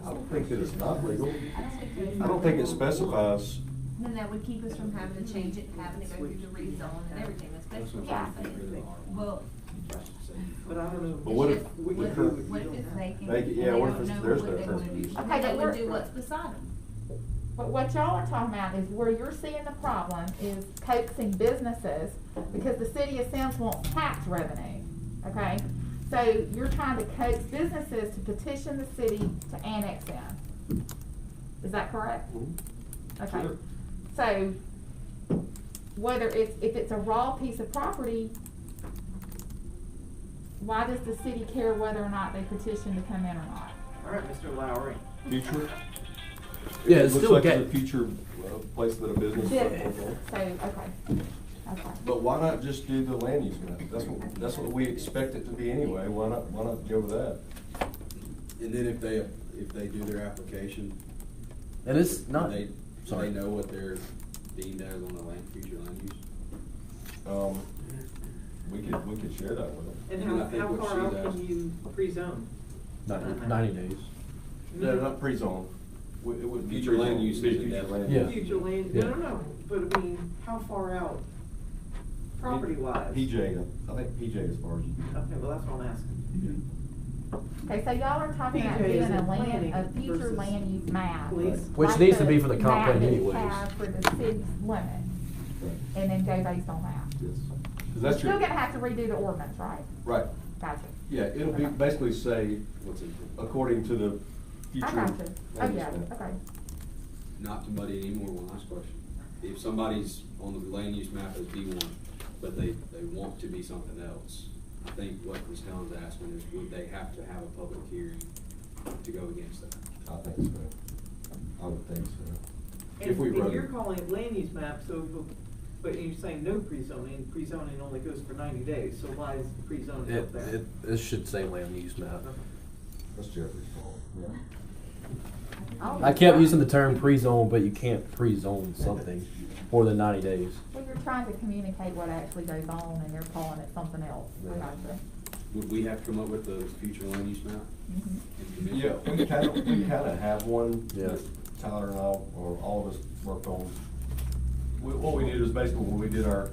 I don't think that it's not legal. I don't think there's- I don't think it specifies. Then that would keep us from having to change it, and having to go through the rezone and everything, especially what Yeah. I'm saying. Well, But I don't know. But what if, what the if, current, what if it's vacant? Vacant, and yeah, they what if don't it's- know there's what no they wanna current do? use? Okay, They but would we're, do what's beside them. but what y'all are talking about is where you're seeing the problem is coaxing businesses, because the city of Semmes wants tax revenue, okay? So you're trying to coax businesses to petition the city to annex in. Is that correct? Okay. Sure. So, whether if it's a raw piece of property, why does the city care whether or not they petition to come in or not? All right, Mr. Lowry. future? Yeah, It it's looks still like ga- it's a future place that a business. Business, so, okay, okay. But why not just do the land use map? That's what we expect it to be anyway. Why not go with that? And then if they do their application, And it's not, they sorry. know what they're deemed as on the future land use. We could share that with them. And And I how, think how what far she out does- can you pre-zone? 90 days. No, not pre-zone. It would be Future land pre-zone. use Be is future indefinite. land Yeah. use. Future land, Yeah. no, but I mean, how far out, property-wise? PJ, I think PJ as far as you can. Okay, well, that's what I'm asking. Okay, so y'all are talking about PJ is doing a in planning future versus land use map. police. Which like needs to the be for the comp plan map that we anyways. have for the city's limits, and then go based on that. Yes. 'Cause You're that's still your, gonna have to redo the ordinance, right? right. Gotcha. Yeah, it'll be basically say, What's it? according to the future. I gotcha. Oh, land use yeah, map. okay. Not to muddy anymore, one last question. If somebody's on the land use map as B1, but they want to be something else, I think what Ms. Helen's asking is, would they have to have a public hearing to go against that? I think so. I would think so. And, If we and wrote you're it. calling it land use map, so, but you're saying no pre-zoning, pre-zoning only goes for 90 days, so why is pre-zoning up there? It should say land use map. That's Jeffrey's fault, yeah. I kept using the term pre-zone, but you can't pre-zone something more than 90 days. Well, you're trying to communicate what actually goes on, and you're calling it something else. I Yeah. gotcha. Would we have to come up with the future land use map? Mhm. and commit? Yeah, we kinda have one Yeah. that Tyler and I, or all of us worked on. What we did is basically when we did our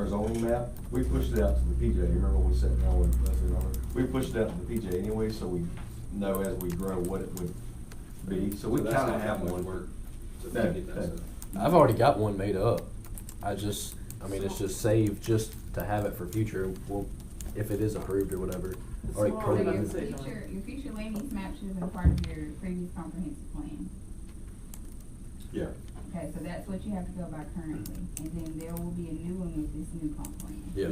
zoning map, we pushed it out to the PJ. You remember when we sat down with Leslie Robert? We pushed it out to the PJ anyway, so we know as we grow what it would be. So we that's kinda not have that much one. work to No, get that no. stuff. I've already got one made up. It's just saved just to have it for future, well, if it is approved or whatever. Already So So coded about your to say in. future land use map should have been part of your previous comprehensive plan. Yeah. Okay, so that's what you have to go by currently, and then there will be a new one with this new comp plan. Yeah.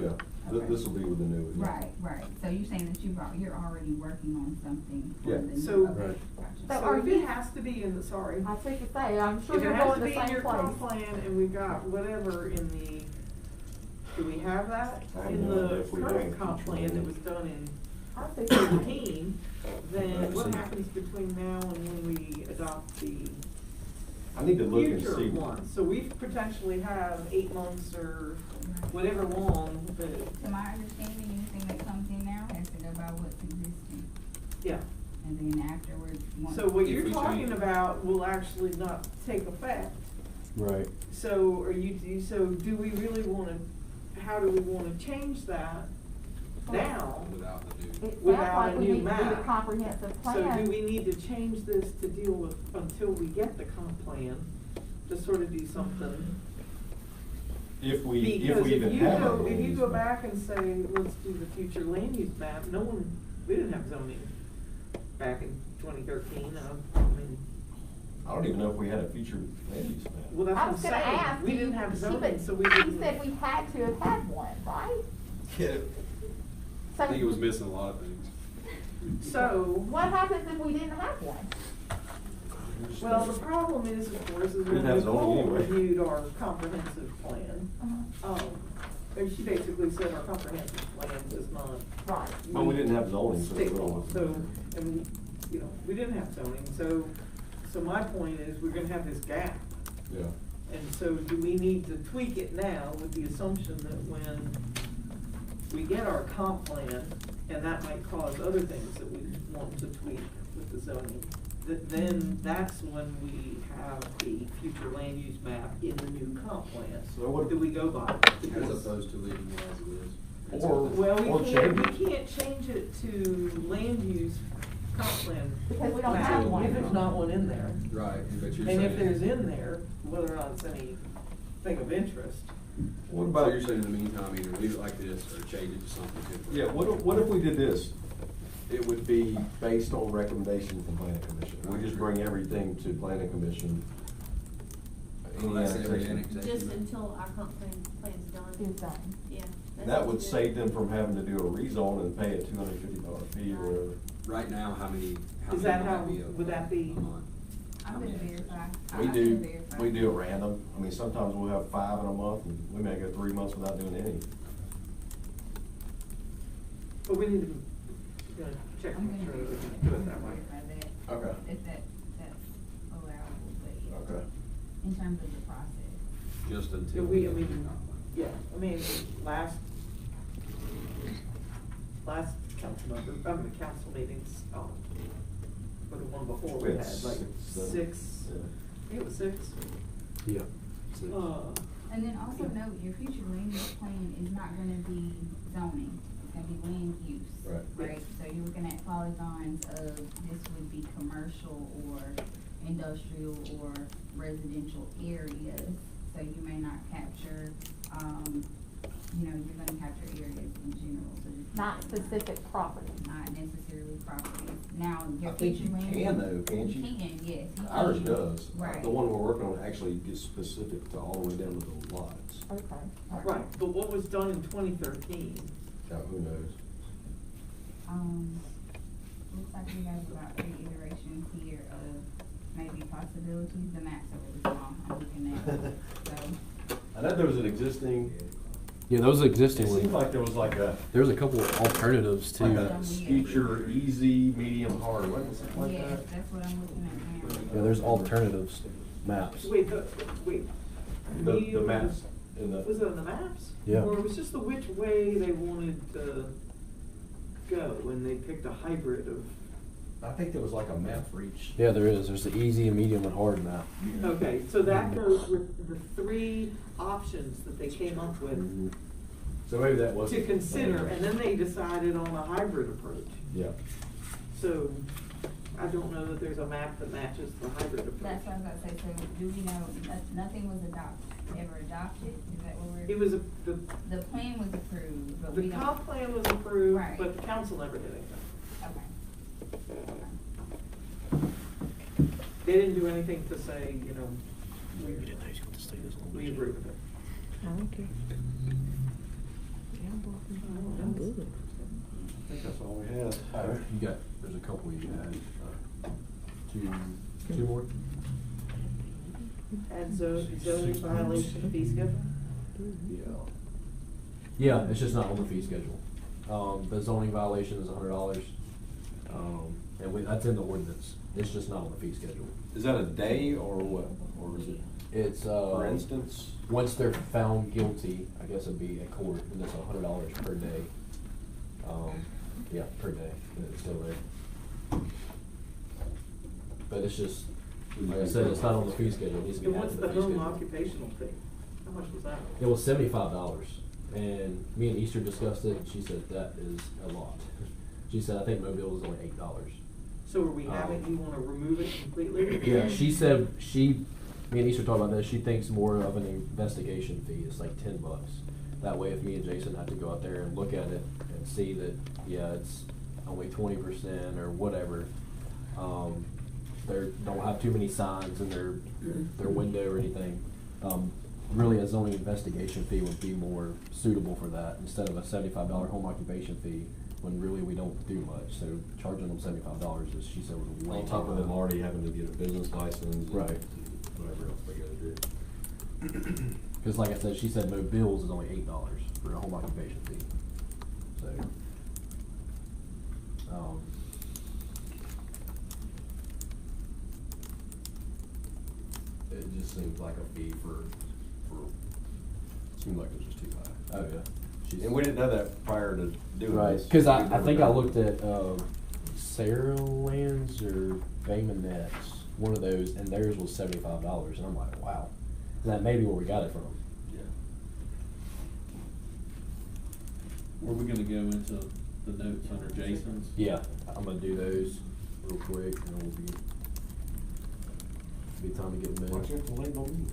This will be with the new one. yeah. Right, so you're saying that you're already working on something for Yeah. the new, So- okay, Right. gotcha. So So are if you- it has to be in the, sorry. I think to say, I'm sure If it you're has going to the be in same your comp place. plan and we got whatever in the Do we have that I in have no idea the if we current have comp future plan that land. was done in 2013? Then I've what seen- happens between now and when we adopt the I need to look and future see. one? So we potentially have 8 months or whatever long, but, To my understanding, anything that comes in now has to go by what's existing, yeah. and then afterwards, once. So what If you're we talking change it. about will actually not take effect. Right. So do we really wanna, how do we wanna change that now? Without the new. It sounds Without like a we new need to do a map. comprehensive So plan. do we need to change this to deal with, until we get the comp plan, to sort of do something? If we Because even if you have a go, if land you use go map. back and say, let's do the future land use map, we didn't have zoning back in 2013, I mean, I don't even know if we had a future land use map. well, that's I what I'm was gonna saying, ask. we didn't have she- zoning, but so we She didn't. said we had to have had one, right? Yeah. So I think it was missing a lot of things. So, what happens if we didn't have one? well, the problem is, of course, is We didn't when have zoning Nicole anyway. reviewed our comprehensive plan, Uh-huh. and she basically said our comprehensive plan does not. Right. But we didn't have zoning, so. State law, so, and, you know, we didn't have zoning, so my point is, we're gonna have this gap. Yeah. And so do we need to tweak it now with the assumption that when we get our comp plan, and that might cause other things that we want to tweak with the zoning, that then that's when we have the future land use map in the new comp plan. So what- Do we go by? As Because- opposed to leaving it as it is. Or- Well, or we can't change it to land use comp plan. Because we don't map have one. If there's not one in there. Right, but you're And saying. if there's in there, whether or not it's anything of interest. What So about, you're saying in the meantime, either leave it like this or change it to something different? yeah, what if we did this? It would be based on recommendation from planning commission. We just bring everything to planning commission. Well, that's Any every annexation. annexation. Just until our comp plan's done. Is done. Yeah. And that would save them from having to do a rezone and pay a $250 fee or whatever. Right now, how many? Is that how- would that be- A month? I'm gonna verify. We I'm do, gonna verify. we do it random. I mean, sometimes we'll have 5 in a month and we may go 3 months without doing any. But we need to, check I'm and make gonna sure that we verify. can do it that way. Verify that. Okay. If that's allowable, but yeah. Okay. In terms of the process. Just Yeah, until. we, I get the mean, comp plan. yeah, I mean, last council meetings, for the one before we We had had like 6, 6, Yeah. I think it was 6. Yeah. And then also note, your future land use plan is not gonna be zoning, it's gonna be land use. Right. Right, so you're looking at polygons of, this would be commercial or industrial or residential areas. So you may not capture, you're gonna capture areas in general, so just. Not specific property. Not necessarily properties. Now, your I think future you land. can though, can't you? You can, yes. you Ours can. does. Right. The one we're working on actually gets specific to all the way down to the lots. Okay. Right, but what was done in 2013? Now, who knows? Looks like we have about 3 iterations here of maybe possibilities. The maps are really small, I'm looking at, so. I know there was an existing, Yeah, those it existing seemed ones. like there was like a, There was a couple of alternatives too. like a future easy, medium, hard, wasn't it something like Yes, that? that's what I'm looking at now. Yeah, there's alternatives maps. Wait. The Medium maps in the. Was it on the maps? Yeah. Or it was just the which way they wanted to go when they picked a hybrid of, I think there was like a map for each. Yeah, there is. There's the easy, medium, and hard map. okay, so that goes with the 3 options that they came up with So maybe that was. to consider, and then they decided on a hybrid approach. Yeah. So, I don't know that there's a map that matches the hybrid approach. That's what I was about to say, so do we know, nothing was ever adopted, is that what we're? It was The plan was approved, but the we don't. comp plan was approved, Right. but the council never did anything. Okay. They didn't do anything to say, we agree with it. I think that's all we had. You got, there's a couple you had. Two more? And zoning violation fee schedule? Yeah. Yeah, it's just not on the fee schedule. The zoning violation is $100, that's in the ordinance. It's just not on the fee schedule. Is that a day or what, or is it It's, for instance? once they're found guilty, I guess it'd be a court, and it's $100 per day. Yeah, per day, and it's still there. But it's just, like I said, it's not on the fee schedule, it needs to be And added what's to the the fee home schedule. occupational fee? How much was that? It was $75, and me and Easter discussed it, and she said that is a lot. She said, I think Mobile is only $8. So are we having, you wanna remove it completely? Yeah, she said, me and Easter talked about this, she thinks more of an investigation fee, it's like $10. That way, if me and Jason have to go out there and look at it and see that, yeah, it's only 20% or whatever, they don't have too many signs in their window or anything. Really, a zoning investigation fee would be more suitable for that instead of a $75 home occupation fee, when really we don't do much. So charging them $75 is, she said, was way On top of them too already having to get a business license. and Right. Whatever else they gotta do. Because like I said, she said Mobile's is only $8 for a home occupation fee. So, It just seems like a fee for, seemed like it was just too high. oh yeah. She's- And we didn't know that prior to doing Right, this. because We've I never think I done it. looked at Sarah Lands or Baymanet's, one of those, and theirs was $75, and I'm like, wow. And that may be where we got it from. Yeah. Were we gonna go into the notes under Jason's? Yeah, I'm gonna do those real quick, and we'll be time to get them Why don't you in. have to lean on me?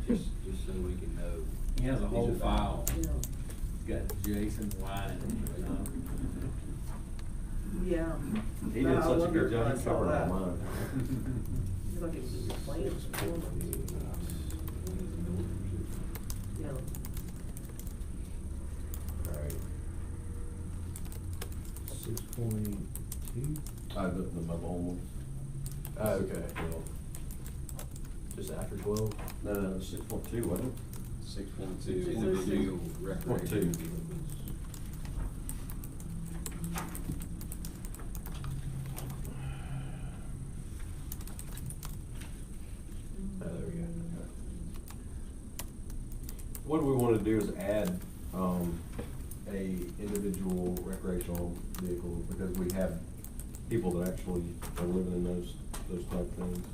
Just so we can know. He has a whole These are file. Yeah. He's got Jason's line, you know? Yeah. He But did I such a wonder good if I job, he saw covered that. all mine. It's like it was in your plans before. Yeah. Alright. 6.2? The mobile home one. Oh, okay, well, just after 12? No, 6.2, wasn't it? 6.2 6.2. individual 6.2. recreation vehicles. Oh, there we go. What do we wanna do is add, a individual recreational vehicle, because we have people that actually are living in those type of things.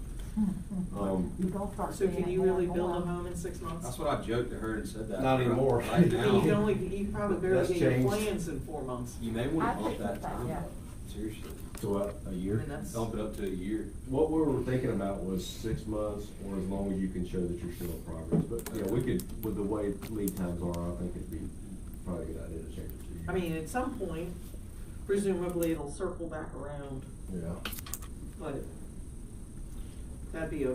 You don't start So seeing can it you more really and build a more. home in 6 months? That's what I joked to her and said that. Not anymore. Right I mean, you can now, only, you can probably barely That's get your changed. plans in 4 months. you may wanna I bump think that that, time yeah. up, seriously. So what, a year? And that's, Bump it up to a year. What we were thinking about was 6 months, or as long as you can show that you're still in progress, but, yeah, we could, with the way lead times are, I think it'd be probably a good idea to change it to a year. I mean, at some point, presumably it'll circle back around, Yeah. but that'd be a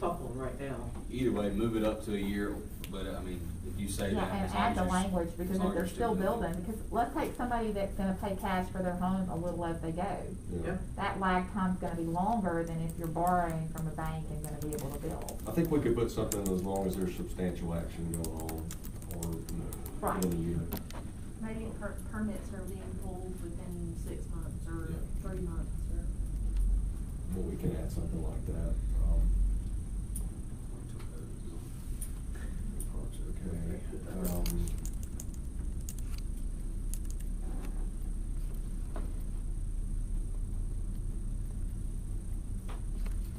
tough one right now. Either way, move it up to a year, but I mean, if you say Yeah, that. and as long add as the you're- language, because as long if they're as you're still building, because let's take somebody that's gonna pay cash for their home a little as they go. Yeah. That lag time's gonna be longer than if you're borrowing from a bank and gonna be able to build. I think we could put something as long as there's substantial action going on, or, Right. within a year. Maybe permits are being pulled within 6 months or Yeah. 3 months or. But we can add something like that. Okay.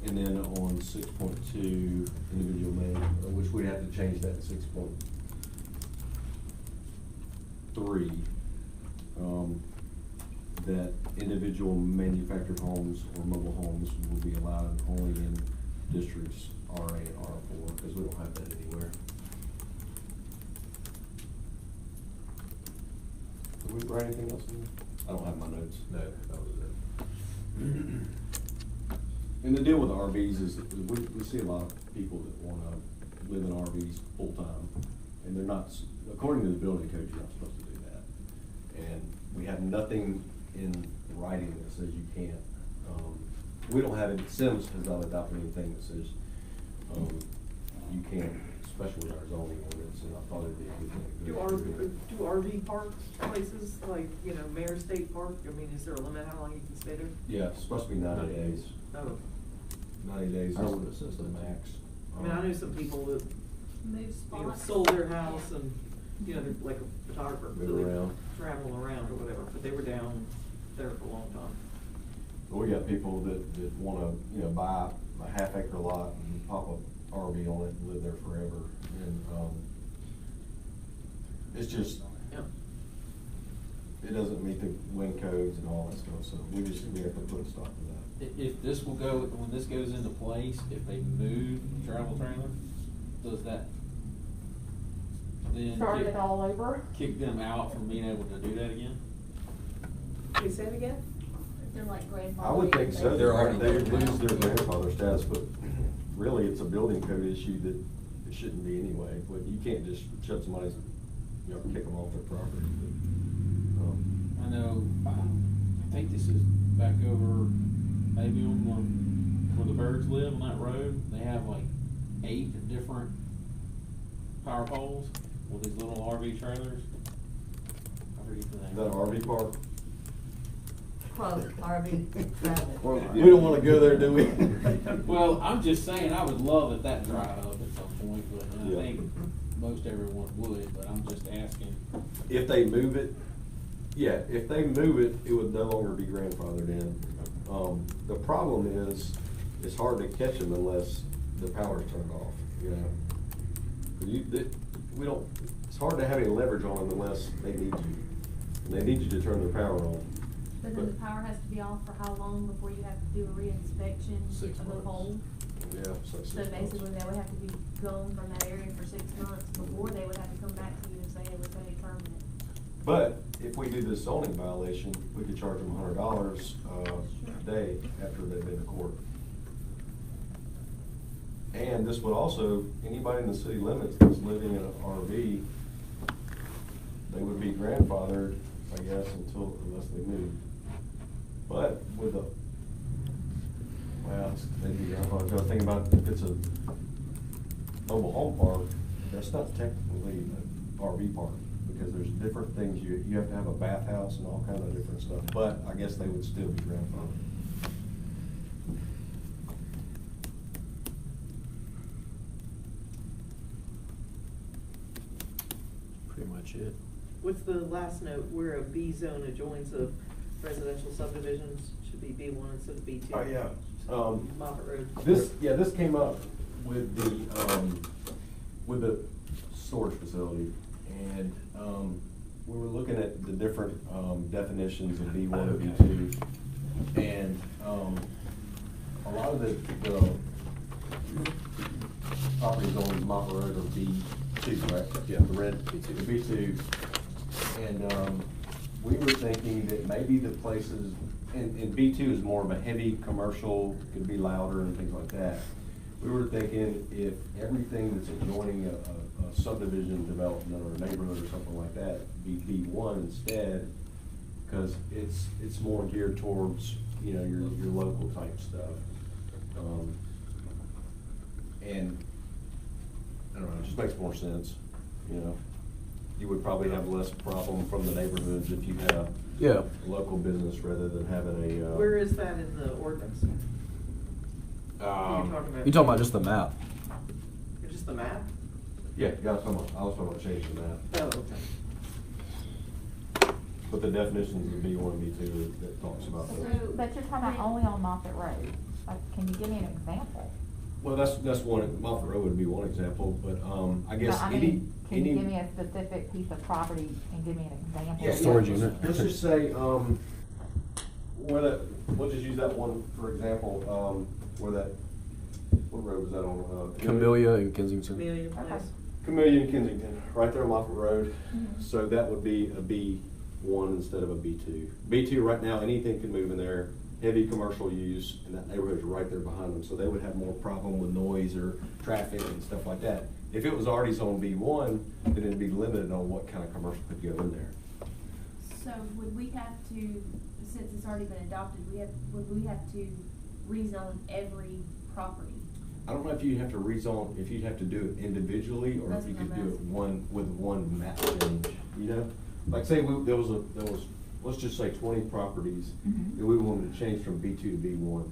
And then on 6.2, individual main, which we'd have to change that to 6.3, that individual manufactured homes or mobile homes will be allowed only in districts RA and R4, because we don't have that anywhere. Did we write anything else in there? I don't have my notes. No, that was it. And the deal with RVs is that we see a lot of people that wanna live in RVs full-time, and they're not, according to the building code, you're not supposed to do that. And we have nothing in writing that says you can't. We don't have it, Semmes has not adopted anything that says, you can't especially with our zoning ordinance, and I thought it'd be a good thing. Do RV parks, places like, you know, Mayor State Park, I mean, is there a limit how long you can stay there? Yeah, it's supposed to be 90 days. Oh, 90 days Our is ordinance says the that. max. I mean, I know some people that, Move you know, spots. sold their house and, you know, they're like a photographer, so Move they around. travel around or whatever, but they were down there for a long time. We got people that wanna, you know, buy a half-acre lot and pop a RV on it and live there forever, and, it's just, Yeah. it doesn't meet the wind codes and all that stuff, so we have to put a stop to that. If this will go, when this goes into place, if they move the travel trailer, does that then Start it all over? kick them out from being able to do that again? Can you say it again? They're like grandfathered. I would think so, They're already they would lose grandfathered. their grandfather status, but really, it's a building code issue that it shouldn't be anyway, but you can't just shut somebody's, you know, kick them off their property, but, I know, I think this is back over, maybe on where the birds live on that road, they have like 8 different power poles with these little RV trailers. I forget the name. Is that an RV park? Quote, RV travel. We don't wanna go there, do we? Well, I'm just saying, I would love if that dried up at some point, but I Yeah. think most everyone would, but I'm just asking. If they move it, yeah, if they move it, it would no longer be grandfathered in. The problem is, it's hard to catch them unless the power's turned off, you know? We don't, it's hard to have any leverage on them unless they need you. And they need you to turn their power on. But then the power has to be off for how long before you have to do a re-inspection 6 of the months. pole? Yeah, so it's So 6 months. basically, they would have to be gone from that area for 6 months before they would have to come back to you and say, hey, we're gonna determine it. But if we do this zoning violation, we could charge them $100 a day after they've been to court. And this would also, anybody in the city limits that's living in an RV, they would be grandfathered, I guess, unless they move. But with a, well, maybe I was thinking about if it's a mobile home park, that's not technically an RV park, because there's different things, you have to have a bathhouse and all kind of different stuff, but I guess they would still be grandfathered. Pretty much it. What's the last note, where a B zone adjoins a residential subdivisions, should be B1 instead of B2? Oh, yeah. Moffett Road. This came up with the storage facility, and, we were looking at the different, definitions of B1 and B2. And, a lot of the properties on Moffett Road are B2, right? Yeah. The red, the B2. And, we were thinking that maybe the places, and B2 is more of a heavy commercial, could be louder and things like that. We were thinking if everything that's adjoining a subdivision development or a neighborhood or something like that, be B1 instead, because it's more geared towards, you know, your local type stuff. And, I don't know, it just makes more sense, you know? You would probably have less problem from the neighborhoods if you have Yeah. a local business rather than having a, Where is that in the ordinance? What are you talking about? You talking about just the map? Just the map? yeah, I was talking about changing that. Oh, okay. But the definitions of B1 and B2 that talks about those. But you're talking about only on Moffett Road. Like, can you give me an example? Well, that's one, Moffett Road would be one example, but, I guess No, I any. mean, can you give me a specific piece of property and give me an example? Yeah, Storage yeah. unit. Let's just say, we'll just use that one for example, what road was that on? Camellia and Kensington. Amelia Okay. Place. Camellia and Kensington, right there on Moffett Road. Mhm. So that would be a B1 instead of a B2. B2 right now, anything can move in there, heavy commercial use, and that neighborhood's right there behind them, so they would have more problem with noise or traffic and stuff like that. If it was already zone B1, then it'd be limited on what kind of commercial could go in there. So would we have to, since it's already been adopted, would we have to rezone every property? I don't know if you'd have to rezone, if you'd have to do it individually, or if you could do it with one map change, you know? Like say there was, let's just say 20 properties, Mhm. that we wanted to change from B2 to B1.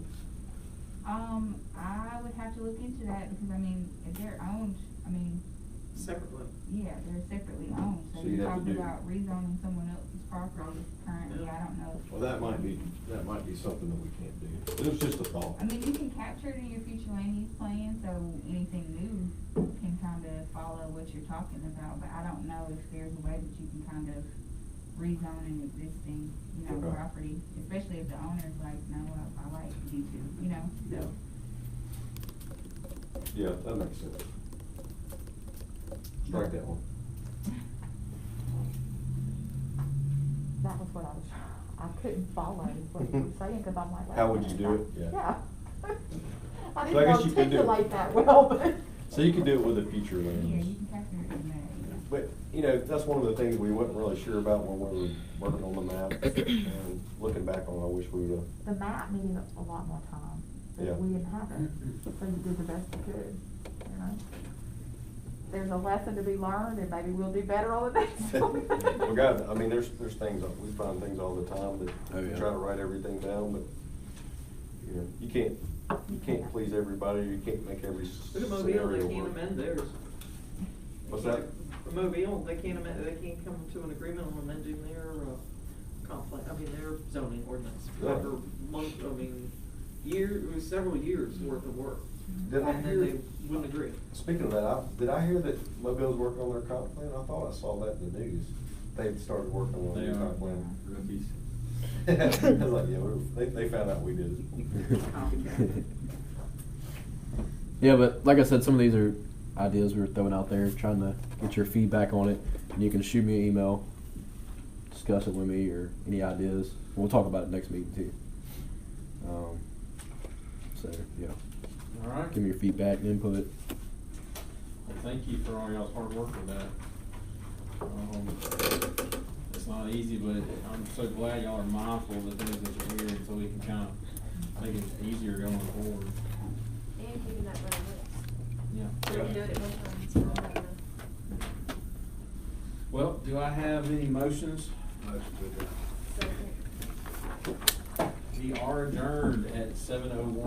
I would have to look into that because, I mean, if they're owned, I mean, Separately. yeah, they're separately owned, so So you'd you're have to talking do- about rezoning someone else's property currently, I don't know. Well, that might be something that we can't do. It was just a thought. I mean, you can capture it in your future land use plan, so anything new can kind of follow what you're talking about, but I don't know if there's a way that you can kind of rezone an existing, you know, Okay. property, especially if the owner's like, no, I like B2, you know? Yeah. Yeah, that makes sense. Strike that one. That was what I couldn't follow what you were saying, cause I'm like. wait a How would you minute, do it? Yeah. I So I guess didn't you could do it. articulate that well, but. So you could do it with a future land Yeah, use. you can capture it in there, yeah. But, you know, that's one of the things we wasn't really sure about when we were working on the map. And looking back on it, I wish we would've. The map needed a lot more time, Yeah. but we didn't have it, so you did the best you could, you know? There's a lesson to be learned, and maybe we'll do better on the next one. Well, God, I mean, there's things, we find things all the time that Oh, we yeah. try to write everything down, but, you know, you can't please everybody, you can't make every But in Mobile, scenario they can't work. amend theirs. What's that? For Mobile, they can't come to an agreement on amending their, their zoning ordinance. Yeah. After month, it was several years worth of work. Did I And then hear, they wouldn't agree. speaking of that, did I hear that Mobile's working on their comp plan? I thought I saw that in the news. They'd started working on They their are. comp plan. Rookies. I was like, yeah, they found out we did it. Copycat. Yeah, but like I said, some of these are ideas we were throwing out there, trying to get your feedback on it. And you can shoot me an email, discuss it with me, or any ideas. We'll talk about it next meeting too. So yeah, All right. give me your feedback and input. Well, thank you for all y'all's hard work with that. It's not easy, but I'm so glad y'all are mindful of the things that you're hearing, so we can kind of make it easier going forward. And keeping that road list. Yeah. So we can do it at one time, so we'll have enough. Well, do I have any motions? Second. We are adjourned at 7:01.